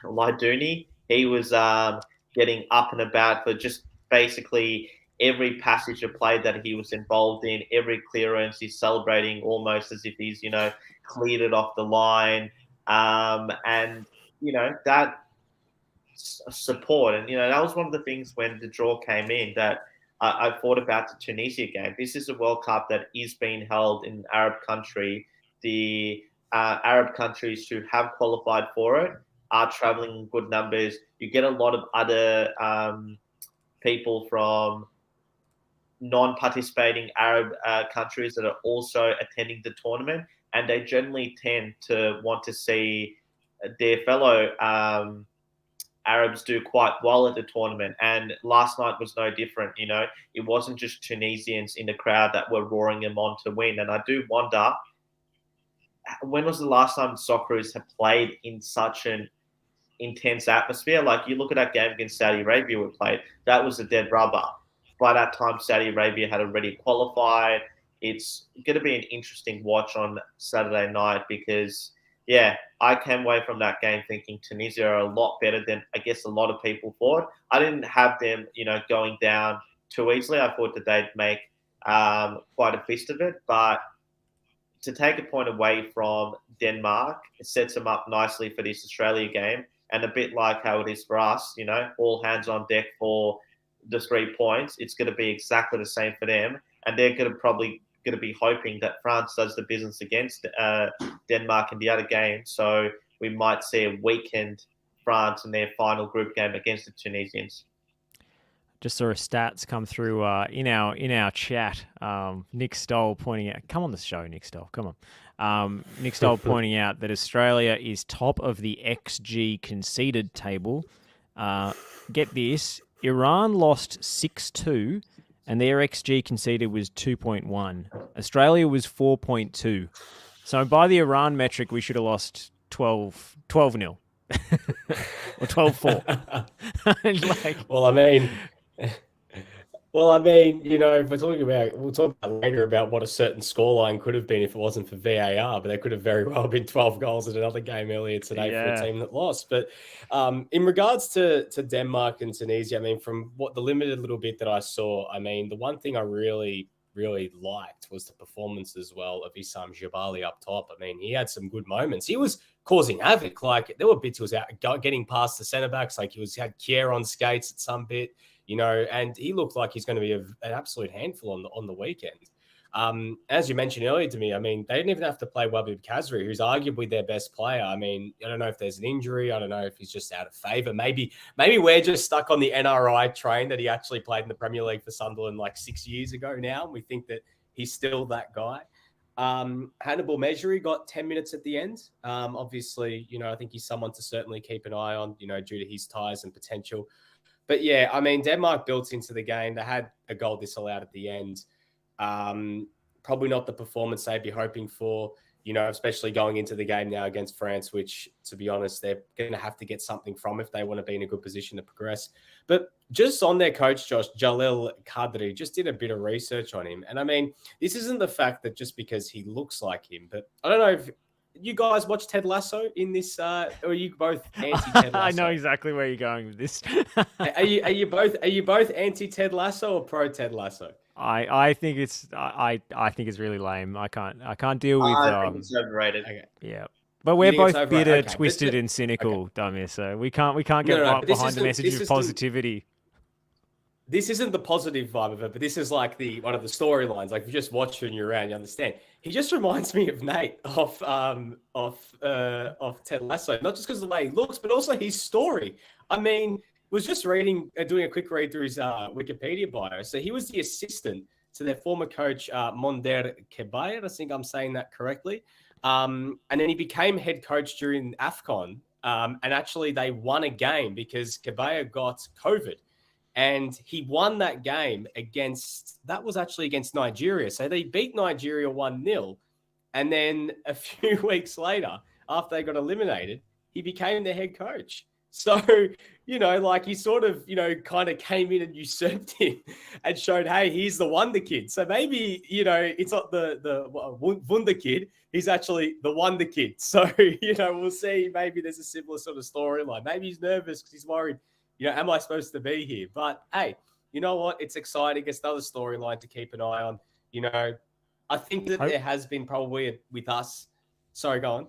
Lyduni, he was getting up and about for just basically every passage of play that he was involved in, every clearance. He's celebrating almost as if he's, cleared it off the line. And, that support. And, that was one of the things when the draw came in that I thought about the Tunisia game. This is a World Cup that is being held in Arab country. The Arab countries who have qualified for it are traveling in good numbers. You get a lot of other people from non-participating Arab countries that are also attending the tournament, and they generally tend to want to see their fellow Arabs do quite well at the tournament. And last night was no different. It wasn't just Tunisians in the crowd that were roaring them on to win. And I do wonder, when was the last time Socceroos have played in such an intense atmosphere? Like, you look at that game against Saudi Arabia we played, that was a dead rubber. By that time, Saudi Arabia had already qualified. It's going to be an interesting watch on Saturday night because, I came away from that game thinking Tunisia are a lot better than I guess a lot of people thought. I didn't have them, going down too easily. I thought that they'd make quite a fist of it. But to take a point away from Denmark, it sets them up nicely for this Australia game. And a bit like how it is for us, all hands on deck for the 3 points. It's going to be exactly the same for them. And they're going to be hoping that France does the business against Denmark in the other game. So we might see a weakened France in their final group game against the Tunisians. Just saw stats come through in our chat. Nick Stoll pointing out, come on the show, Nick Stoll, come on. Nick Stoll pointing out that Australia is top of the XG conceded table. Get this, Iran lost 6-2, and their XG conceded was 2.1. Australia was 4.2. So by the Iran metric, we should have lost 12-0 or 12-4. If we'll talk about later about what a certain scoreline could have been if it wasn't for VAR, but there could have very well been 12 goals in another game earlier today for a team that lost. But in regards to Denmark and Tunisia, from what the limited little bit that I saw, the one thing I really, really liked was the performance as well of Issam Jabali up top. He had some good moments. He was causing havoc. Like, there were bits he was out getting past the centre backs. Like, had Kjaer on skates at some bit. And he looked like he's going to be an absolute handful on the weekend. As you mentioned earlier to me, they didn't even have to play Wabib Khazri, who's arguably their best player. I don't know if there's an injury. I don't know if he's just out of favour. Maybe we're just stuck on the NRI train that he actually played in the Premier League for Sunderland like 6 years ago now, and we think that he's still that guy. Hannibal Mejri got 10 minutes at the end. Obviously, I think he's someone to certainly keep an eye on, due to his ties and potential. But Denmark built into the game. They had a goal disallowed at the end. Probably not the performance they'd be hoping for, especially going into the game now against France, which, to be honest, they're going to have to get something from if they want to be in a good position to progress. But just on their coach, Josh, Jalil Kadri, just did a bit of research on him. And this isn't the fact that just because he looks like him, but I don't know if you guys watch Ted Lasso in this, or are you both anti-Ted Lasso? I know exactly where you're going with this. Are you both anti-Ted Lasso or pro-Ted Lasso? I think it's really lame. I can't deal with. I think it's overrated. Okay. Yeah, but we're both bitter, twisted, and cynical, Damir. So we can't get right behind the message of positivity. This isn't the positive vibe of it, but this is like one of the storylines. Like, if you just watch it and you're around, you understand. He just reminds me of Nate of Ted Lasso, not just because of the way he looks, but also his story. Was just doing a quick read through his Wikipedia bio. So he was the assistant to their former coach, Monder Kebair. I think I'm saying that correctly. And then he became head coach during AFCON. And actually, they won a game because Kebair got COVID. And he won that game that was actually against Nigeria. So they beat Nigeria 1-0. And then a few weeks later, after they got eliminated, he became the head coach. So, he sort of, kind of came in and usurped him and showed, hey, he's the wonder kid. So maybe, it's not the Wunder kid. He's actually the wonder kid. So, we'll see. Maybe there's a similar sort of storyline. Maybe he's nervous because he's worried, am I supposed to be here? But, hey, you know what? It's exciting. It's another storyline to keep an eye on. I think that there has been probably with us. Sorry, go on.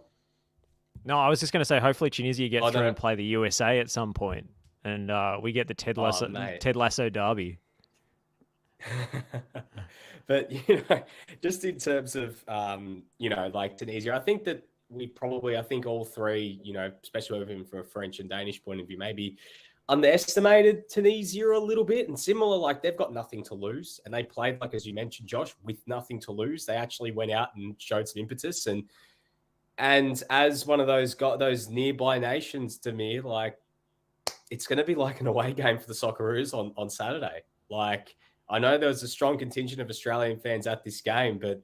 No, I was just going to say, hopefully Tunisia get through and play the USA at some point, and we get the Ted Lasso derby. But just in terms of Tunisia, I think that I think all three, especially even from a French and Danish point of view, maybe underestimated Tunisia a little bit. And similar, like they've got nothing to lose, and they played, like as you mentioned, Josh, with nothing to lose. They actually went out and showed some impetus, and as one of those nearby nations to me, like it's going to be like an away game for the Socceroos on Saturday. Like I know there was a strong contingent of Australian fans at this game, but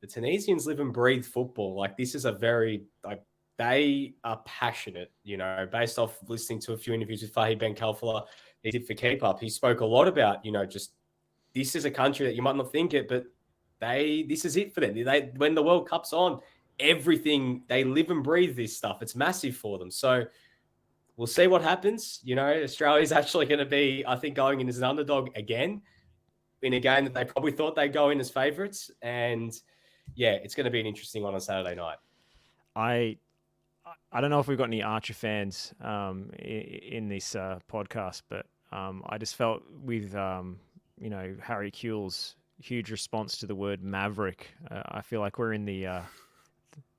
the Tunisians live and breathe football. Like this is they are passionate, based off listening to a few interviews with Fahid Ben Khalfallah he did for Keep Up. He spoke a lot about, just this is a country that you might not think it, but this is it for them. When the World Cup's on, everything, they live and breathe this stuff. It's massive for them. So we'll see what happens. Australia's actually going to be, I think, going in as an underdog again in a game that they probably thought they'd go in as favourites. And yeah, it's going to be an interesting one on Saturday night. I don't know if we've got any Archer fans in this podcast, but I just felt with, Harry Kuehl's huge response to the word maverick, I feel like we're in the...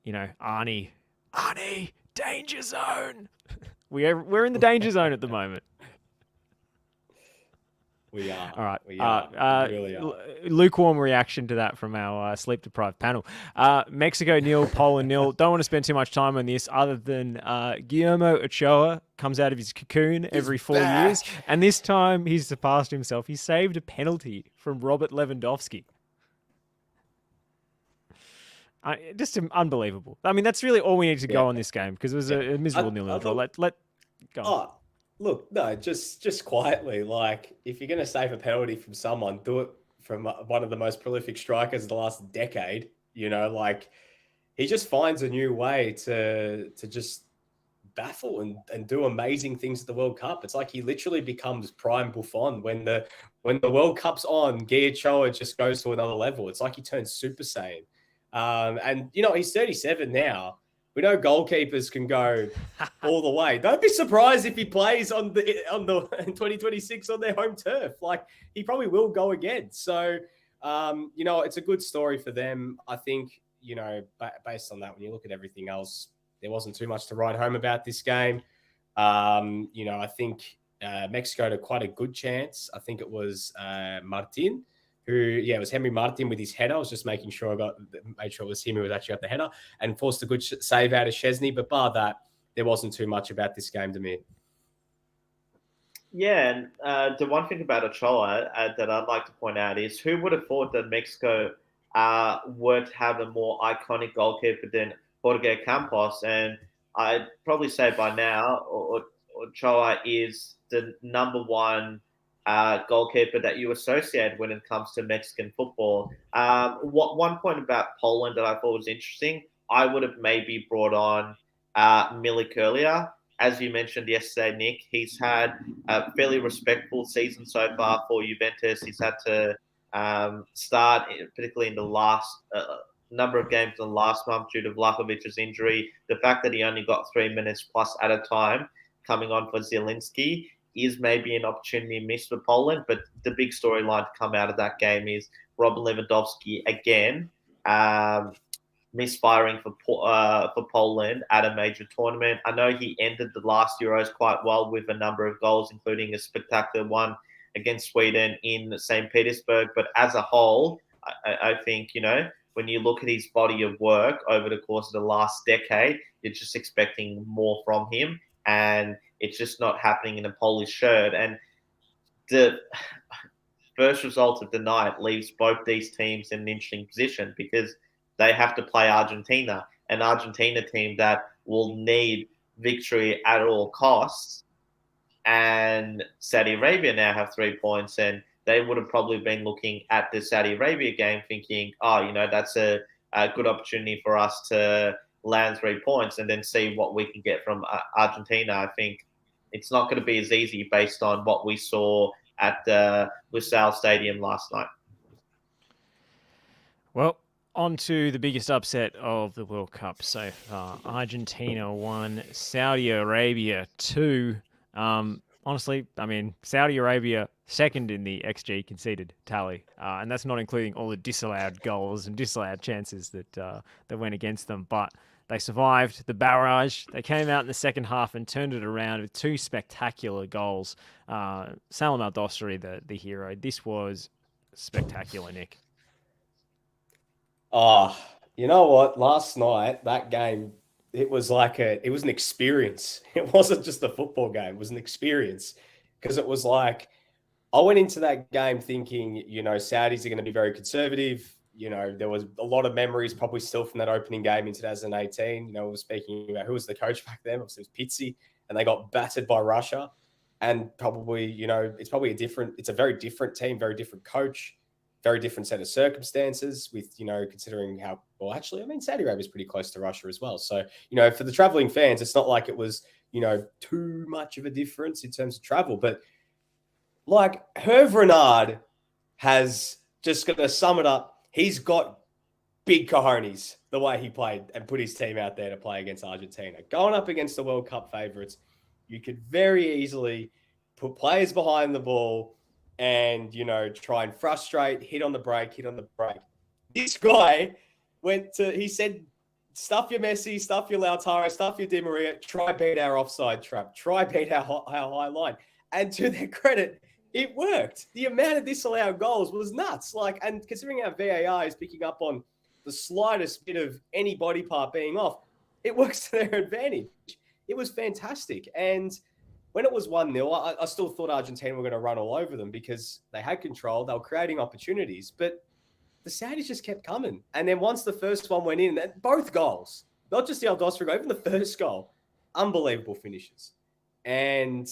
Arnie, danger zone. We're in the danger zone at the moment. We are. All right. We really are. Lukewarm reaction to that from our sleep-deprived panel. Mexico 0, Poland 0. Don't want to spend too much time on this other than Guillermo Ochoa comes out of his cocoon every 4 years. And this time he's surpassed himself. He saved a penalty from Robert Lewandowski. Just unbelievable. I mean, that's really all we need to go on this game because it was a miserable 0-0 draw. Let go. Oh, look, no, just quietly. Like, if you're going to save a penalty from someone, do it from one of the most prolific strikers of the last decade. He just finds a new way to just baffle and do amazing things at the World Cup. It's like he literally becomes prime Buffon when the World Cup's on. Guy Ochoa just goes to another level. It's like he turns Super Saiyan. And he's 37 now. We know goalkeepers can go all the way. Don't be surprised if he plays in 2026 on their home turf. Like he probably will go again. So, it's a good story for them. I think, based on that, when you look at everything else, there wasn't too much to write home about this game. I think Mexico had quite a good chance. I think it was Martin. It was Henry Martin with his header. I was just making sure made sure it was him who was actually got the header and forced a good save out of Chesney. But bar that, there wasn't too much about this game to me. Yeah, and the one thing about Ochoa that I'd like to point out is who would have thought that Mexico would have a more iconic goalkeeper than Jorge Campos? And I'd probably say by now, Ochoa is the number one goalkeeper that you associate when it comes to Mexican football. One point about Poland that I thought was interesting, I would have maybe brought on Milik earlier. As you mentioned yesterday, Nick, he's had a fairly respectful season so far for Juventus. He's had to start, particularly in the last number of games in the last month due to Vlahovic's injury. The fact that he only got 3 minutes plus at a time coming on for Zielinski is maybe an opportunity missed for Poland, but the big storyline to come out of that game is Robert Lewandowski again misfiring for Poland at a major tournament. I know he ended the last Euros quite well with a number of goals, including a spectacular one against Sweden in St. Petersburg, but as a whole, I think, when you look at his body of work over the course of the last decade, you're just expecting more from him. And it's just not happening in a Polish shirt. And the first result of the night leaves both these teams in an interesting position because they have to play Argentina, an Argentina team that will need victory at all costs. And Saudi Arabia now have 3 points, and they would have probably been looking at the Saudi Arabia game thinking, that's a good opportunity for us to land 3 points and then see what we can get from Argentina. I think it's not going to be as easy based on what we saw at the Lusail Stadium last night. Well, on to the biggest upset of the World Cup so far. Argentina 1, Saudi Arabia 2. Honestly, I mean, Saudi Arabia second in the XG conceded tally, and that's not including all the disallowed goals and disallowed chances that went against them. But they survived the barrage. They came out in the second half and turned it around with 2 spectacular goals. Salam Al-Dosri, the hero. This was spectacular, Nick. Oh, you know what? Last night, that game, it was an experience. It wasn't just a football game. It was an experience because it was like, I went into that game thinking, Saudis are going to be very conservative. There was a lot of memories probably still from that opening game in 2018. We were speaking about who was the coach back then. Obviously, it was Pizzi, and they got battered by Russia. And probably, it's a very different team, very different coach, very different set of circumstances with, considering Saudi Arabia is pretty close to Russia as well. So, for the traveling fans, it's not like it was, too much of a difference in terms of travel. But like Hervé Renard has, just going to sum it up, he's got big cojones the way he played and put his team out there to play against Argentina. Going up against the World Cup favourites, you could very easily put players behind the ball and, try and frustrate, hit on the break. This guy he said, stuff your Messi, stuff your Lautaro, stuff your Di Maria, try beat our offside trap, try beat our high line. And to their credit, it worked. The amount of disallowed goals was nuts. And considering our VAR is picking up on the slightest bit of any body part being off, it works to their advantage. It was fantastic. And when it was 1-0, I still thought Argentina were going to run all over them because they had control. They were creating opportunities, but the Saudis just kept coming. And then once the first one went in, both goals, not just the Al-Dosri goal, even the first goal, unbelievable finishes. And,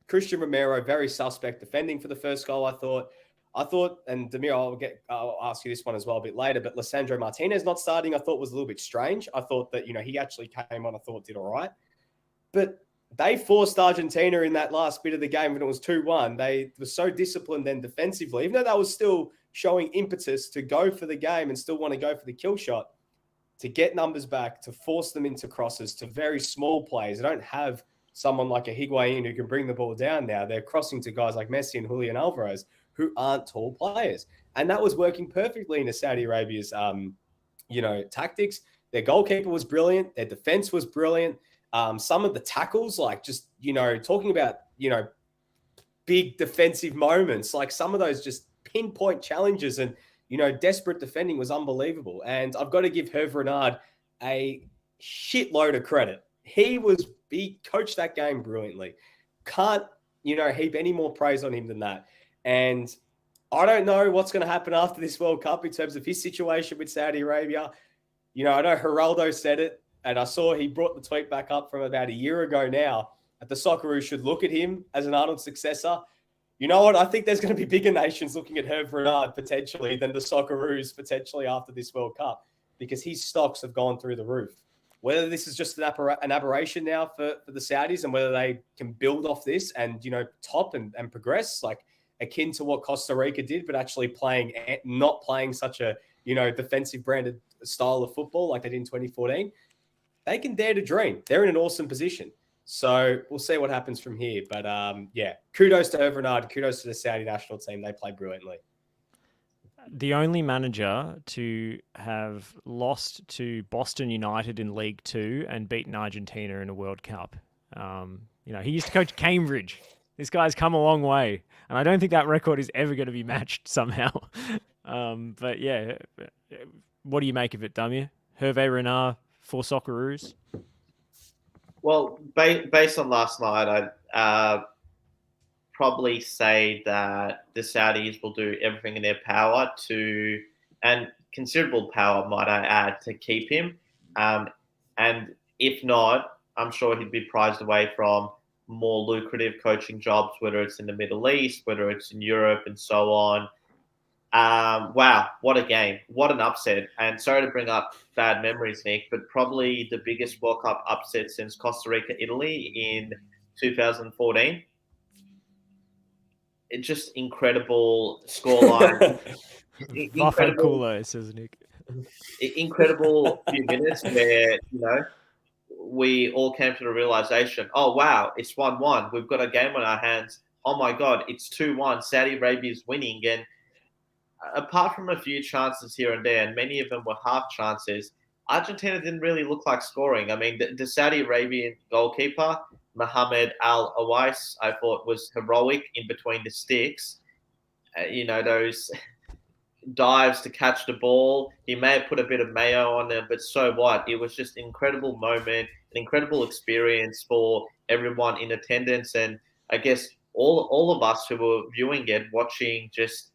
Christian Romero, very suspect defending for the first goal, I thought, and Demir, I'll ask you this one as well a bit later, but Lisandro Martinez not starting, I thought was a little bit strange. I thought that, he actually came on, I thought did all right. But they forced Argentina in that last bit of the game when it was 2-1. They were so disciplined then defensively, even though that was still showing impetus to go for the game and still want to go for the kill shot, to get numbers back, to force them into crosses to very small players. They don't have someone like a Higuain who can bring the ball down now. They're crossing to guys like Messi and Julian Alvarez who aren't tall players. And that was working perfectly into Saudi Arabia's, tactics. Their goalkeeper was brilliant. Their defense was brilliant. Some of the tackles, talking about, big defensive moments, like some of those just pinpoint challenges and, desperate defending was unbelievable. And I've got to give Hervé Renard a shitload of credit. He coached that game brilliantly. Can't, heap any more praise on him than that. And I don't know what's going to happen after this World Cup in terms of his situation with Saudi Arabia. I know Geraldo said it, and I saw he brought the tweet back up from about a year ago now that the Socceroos should look at him as an Arnold successor. You know what? I think there's going to be bigger nations looking at Hervé Renard potentially than the Socceroos potentially after this World Cup because his stocks have gone through the roof. Whether this is just an aberration now for the Saudis and whether they can build off this and, top and progress, like akin to what Costa Rica did, but actually not playing such a, defensive branded style of football like they did in 2014, they can dare to dream. They're in an awesome position. So we'll see what happens from here. But kudos to Hervé Renard, kudos to the Saudi national team. They play brilliantly. The only manager to have lost to Boston United in League Two and beaten Argentina in a World Cup. He used to coach Cambridge. This guy's come a long way. And I don't think that record is ever going to be matched somehow. But yeah, what do you make of it, Damir? Hervé Renard for Socceroos? Well, based on last night, probably say that the Saudis will do everything in their power to, and considerable power, might I add, to keep him. And if not, I'm sure he'd be prized away from more lucrative coaching jobs, whether it's in the Middle East, whether it's in Europe, and so on. Wow, what a game. What an upset. And sorry to bring up bad memories, Nick, but probably the biggest World Cup upset since Costa Rica, Italy in 2014. It's just incredible scoreline. incredible, Vafanculo, says Nick. incredible few minutes where, we all came to the realization, oh, wow, it's 1-1. We've got a game on our hands. Oh, my God, it's 2-1. Saudi Arabia is winning. And apart from a few chances here and there, and many of them were half chances, Argentina didn't really look like scoring. I mean, the Saudi Arabian goalkeeper, Mohamed Al Awais, I thought was heroic in between the sticks. Those dives to catch the ball. He may have put a bit of mayo on them, but so what? It was just an incredible moment, an incredible experience for everyone in attendance, and I guess all of us who were viewing it, watching just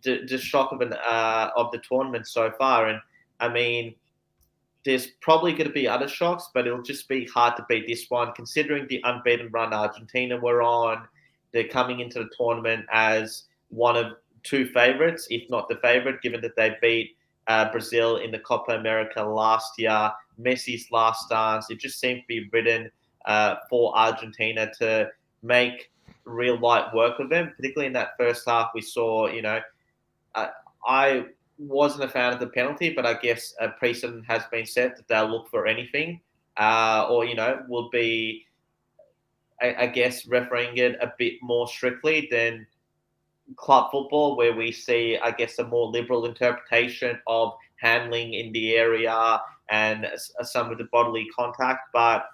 the shock of the tournament so far. And I mean, there's probably going to be other shocks, but it'll just be hard to beat this one, considering the unbeaten run Argentina were on. They're coming into the tournament as one of two favourites, if not the favourite, given that they beat Brazil in the Copa America last year, Messi's last dance. It just seemed to be written for Argentina to make real light work of them, particularly in that first half. We saw, I wasn't a fan of the penalty, but I guess a precedent has been set that they'll look for anything, or will be, I guess, refereeing it a bit more strictly than club football, where we see, I guess, a more liberal interpretation of handling in the area and some of the bodily contact. But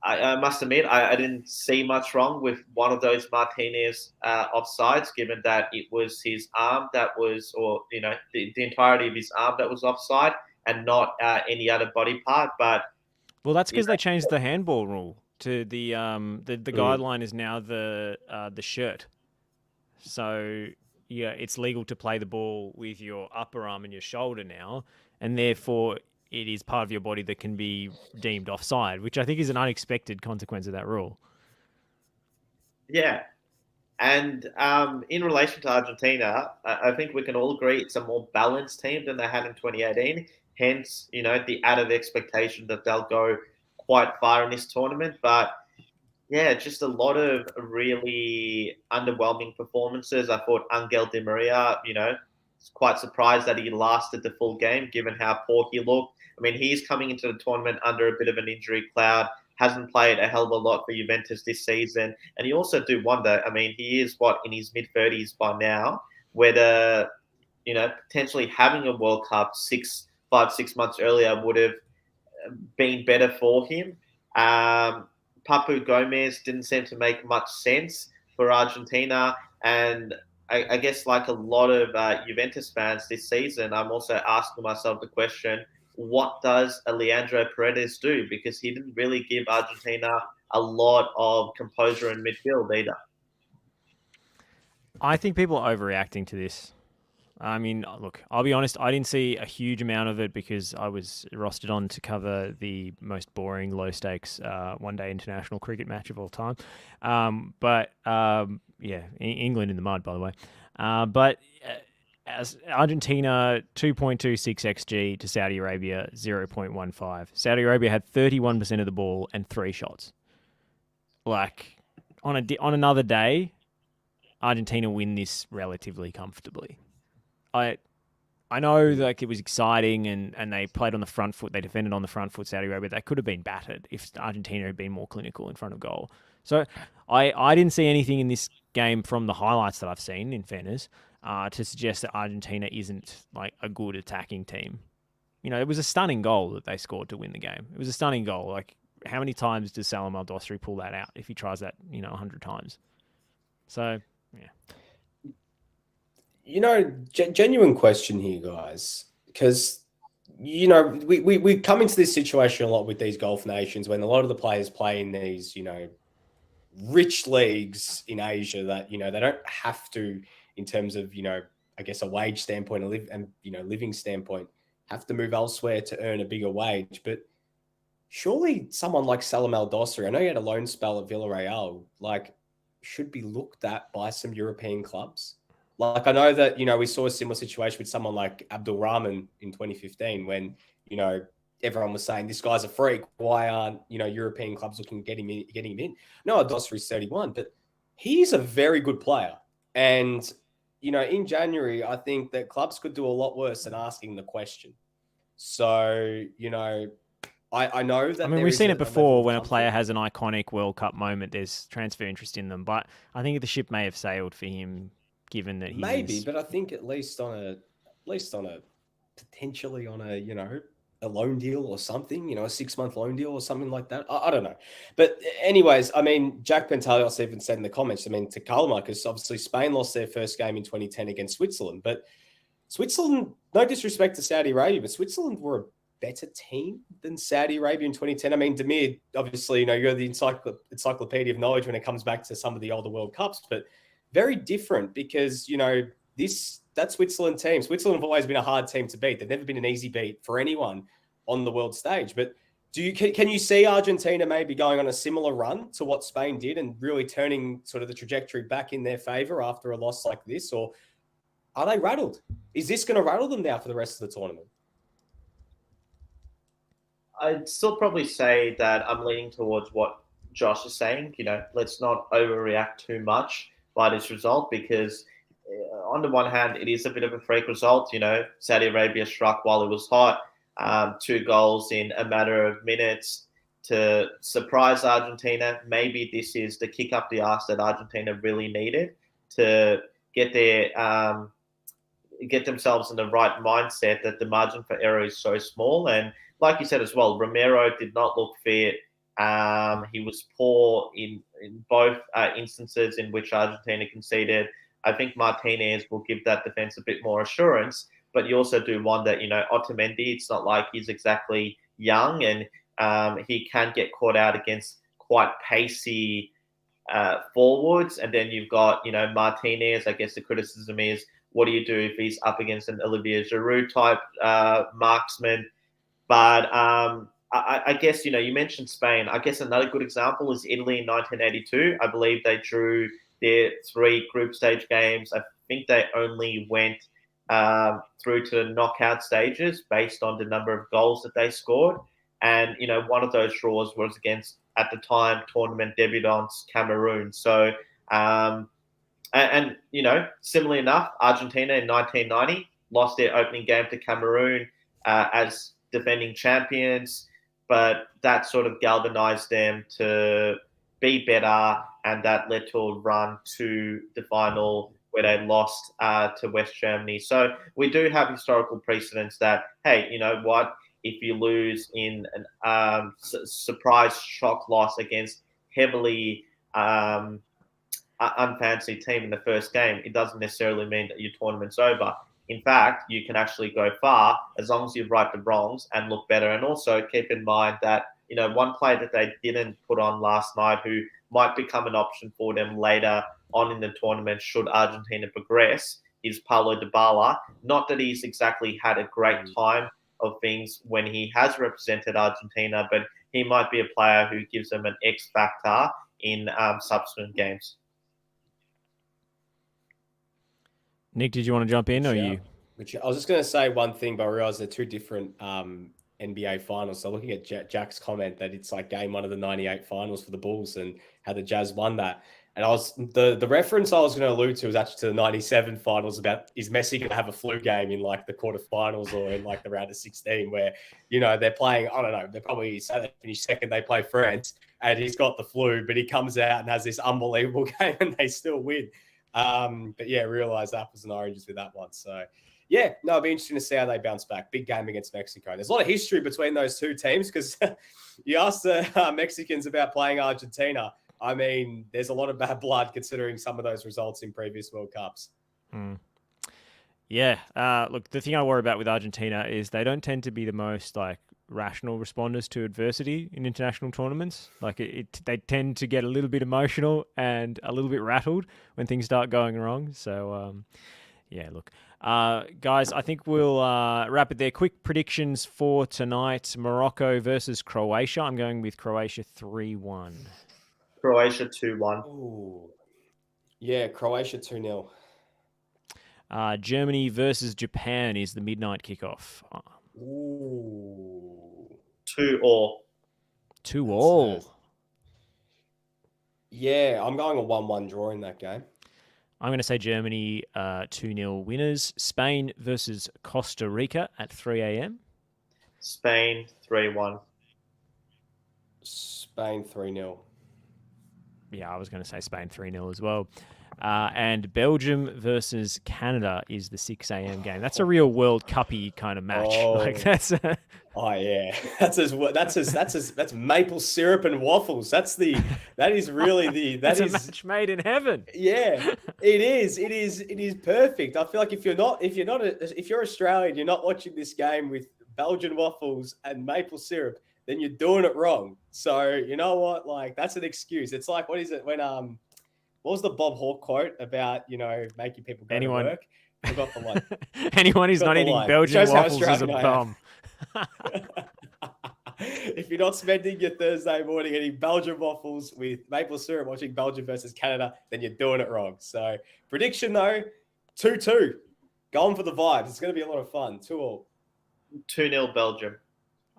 I must admit, I didn't see much wrong with one of those Martinez offsides, given that it was his arm that was, or the entirety of his arm that was offside, and not any other body part. But well, that's because they changed the handball rule to the guideline is now the shirt. So yeah, it's legal to play the ball with your upper arm and your shoulder now, and therefore it is part of your body that can be deemed offside, which I think is an unexpected consequence of that rule. Yeah. And in relation to Argentina, I think we can all agree it's a more balanced team than they had in 2018. Hence, the added expectation that they'll go quite far in this tournament. But yeah, just a lot of really underwhelming performances. I thought Angel Di Maria, was quite surprised that he lasted the full game, given how poor he looked. I mean, he's coming into the tournament under a bit of an injury cloud, hasn't played a hell of a lot for Juventus this season. And you also do wonder, I mean, he is, in his mid-30s by now, whether, potentially having a World Cup 6 months earlier would have been better for him. Papu Gomez didn't seem to make much sense for Argentina. And I guess, like a lot of Juventus fans this season, I'm also asking myself the question, what does Alejandro Paredes do? Because he didn't really give Argentina a lot of composure in midfield either. I think people are overreacting to this. I mean, look, I'll be honest, I didn't see a huge amount of it because I was rostered on to cover the most boring, low-stakes one-day international cricket match of all time. Yeah, England in the mud, by the way. As Argentina, 2.26 XG to Saudi Arabia, 0.15. Saudi Arabia had 31% of the ball and 3 shots. Like, on another day, Argentina win this relatively comfortably. I know like it was exciting and they played on the front foot. They defended on the front foot, Saudi Arabia. They could have been battered if Argentina had been more clinical in front of goal. So I didn't see anything in this game from the highlights that I've seen, in fairness, to suggest that Argentina isn't like a good attacking team. It was a stunning goal that they scored to win the game. It was a stunning goal. Like, how many times does Salam Al-Dosri pull that out if he tries that, 100 times? So, yeah. Genuine question here, guys, because, we come into this situation a lot with these Gulf nations when a lot of the players play in these, rich leagues in Asia that, you know, they don't have to, in terms of, you know, I guess a wage standpoint and living standpoint, have to move elsewhere to earn a bigger wage. But surely someone like Salam Al Dosri, I know he had a loan spell at Villarreal, like, should be looked at by some European clubs. Like, I know that, you know, we saw a similar situation with someone like Abdul Rahman in 2015 when, you know, everyone was saying this guy's a freak. Why aren't, you know, European clubs looking getting him in? No, Dosri's 31, but he's a very good player. And, you know, in January, I think that clubs could do a lot worse than asking the question. So, you know, I know that. I mean, we've seen it before when a player has an iconic World Cup moment. There's transfer interest in them, but I think the ship may have sailed for him, given that maybe. But I think at least on a potentially on a, you know, a loan deal or something, you know, a 6-month loan deal or something like that. I don't know. But anyways, I mean, Jack Pentalios even said in the comments, I mean, to Kalma, because obviously Spain lost their first game in 2010 against Switzerland, but Switzerland, no disrespect to Saudi Arabia, but Switzerland were a better team than Saudi Arabia in 2010. I mean, Demir, obviously, you know, you're the encyclopedia of knowledge when it comes back to some of the older World Cups, but very different because, you know, that Switzerland team, Switzerland have always been a hard team to beat. They've never been an easy beat for anyone on the world stage. But can you see Argentina maybe going on a similar run to what Spain did and really turning sort of the trajectory back in their favor after a loss like this? Or are they rattled? Is this going to rattle them now for the rest of the tournament? I'd still probably say that I'm leaning towards what Josh is saying. You know, let's not overreact too much by this result because on the one hand, it is a bit of a freak result. You know, Saudi Arabia struck while it was hot, 2 goals in a matter of minutes to surprise Argentina. Maybe this is the kick up the arse that Argentina really needed to get themselves in the right mindset that the margin for error is so small. And like you said as well, Romero did not look fit. He was poor in both instances in which Argentina conceded. I think Martinez will give that defense a bit more assurance, but you also do wonder, you know, Otamendi, it's not like he's exactly young and he can get caught out against quite pacey forwards. And then you've got, you know, Martinez. I guess the criticism is, what do you do if he's up against an Olivier Giroud type marksman? But I guess, you know, you mentioned Spain. I guess another good example is Italy in 1982. I believe they drew their 3 group stage games. I think they only went through to the knockout stages based on the number of goals that they scored. And, you know, one of those draws was against, at the time, tournament debutants Cameroon. So, and you know, similarly enough, Argentina in 1990 lost their opening game to Cameroon as defending champions, but that sort of galvanized them to be better, and that led to a run to the final where they lost to West Germany. So we do have historical precedents that, hey, you know what, if you lose in a surprise shock loss against heavily unfancied team in the first game, it doesn't necessarily mean that your tournament's over. In fact, you can actually go far as long as you right the wrongs and look better. And also keep in mind that, you know, one player that they didn't put on last night who might become an option for them later on in the tournament should Argentina progress is Paulo Dybala. Not that he's exactly had a great time of things when he has represented Argentina, but he might be a player who gives them an X factor in subsequent games. Nick, did you want to jump in, or you? I was just going to say one thing, but I realized they're 2 different NBA finals. So looking at Jack's comment that it's like game 1 of the 98 finals for the Bulls and how the Jazz won that. And I was the reference I was going to allude to was actually to the 97 finals about, is Messi going to have a flu game in like the quarterfinals or in like the round of 16 where, you know, they're playing, I don't know, they're probably, say they finish second, they play France and he's got the flu, but he comes out and has this unbelievable game and they still win. But yeah, realize apples and oranges with that one. So yeah, no, it'll be interesting to see how they bounce back. Big game against Mexico. There's a lot of history between those 2 teams because you ask the Mexicans about playing Argentina. I mean, there's a lot of bad blood considering some of those results in previous World Cups. Yeah. Look, the thing I worry about with Argentina is they don't tend to be the most like rational responders to adversity in international tournaments. Like they tend to get a little bit emotional and a little bit rattled when things start going wrong. So, yeah, look. Guys, I think we'll wrap it there. Quick predictions for tonight. Morocco versus Croatia. I'm going with Croatia 3-1. Croatia 2-1. Ooh. Yeah, Croatia 2-0. Germany versus Japan is the midnight kickoff. Ooh. 2-2. 2-2. Yeah, I'm going a 1-1 draw in that game. I'm going to say Germany 2-0 winners. Spain versus Costa Rica at 3 a.m. Spain 3-1. Spain 3-0. Yeah, I was going to say Spain 3-0 as well. And Belgium versus Canada is the 6 a.m. game. That's a real World Cup-y kind of match. Oh. Like that's. Oh yeah, that's maple syrup and waffles. That's really the That's a match made in heaven. Yeah, it is perfect. I feel like if you're Australian, you're not watching this game with Belgian waffles and maple syrup, then you're doing it wrong. So you know what? Like that's an excuse. It's like what is it when what was the Bob Hawke quote about making people go to work? Forgot the line. Anyone who's not eating Belgian waffles is a bum. If you're not spending your Thursday morning eating Belgian waffles with maple syrup watching Belgium versus Canada, then you're doing it wrong. So prediction though, 2-2. Going for the vibes. It's going to be a lot of fun. 2-2. 2-0 Belgium.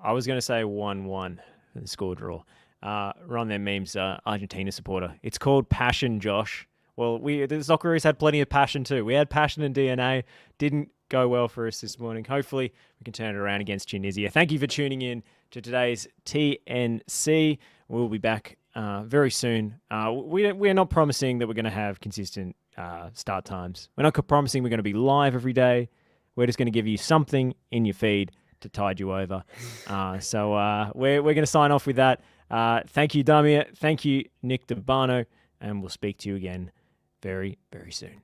I was going to say 1-1 for the score draw. Ron their memes, Argentina supporter. It's called passion, Josh. Well, the Socceroos had plenty of passion too. We had passion and DNA. Didn't go well for us this morning. Hopefully, we can turn it around against Tunisia. Thank you for tuning in to today's TNC. We'll be back very soon. We're not promising that we're going to have consistent start times. We're not promising we're going to be live every day. We're just going to give you something in your feed to tide you over. So we're going to sign off with that. Thank you, Damir. Thank you, Nick DeBano. And we'll speak to you again very, very soon.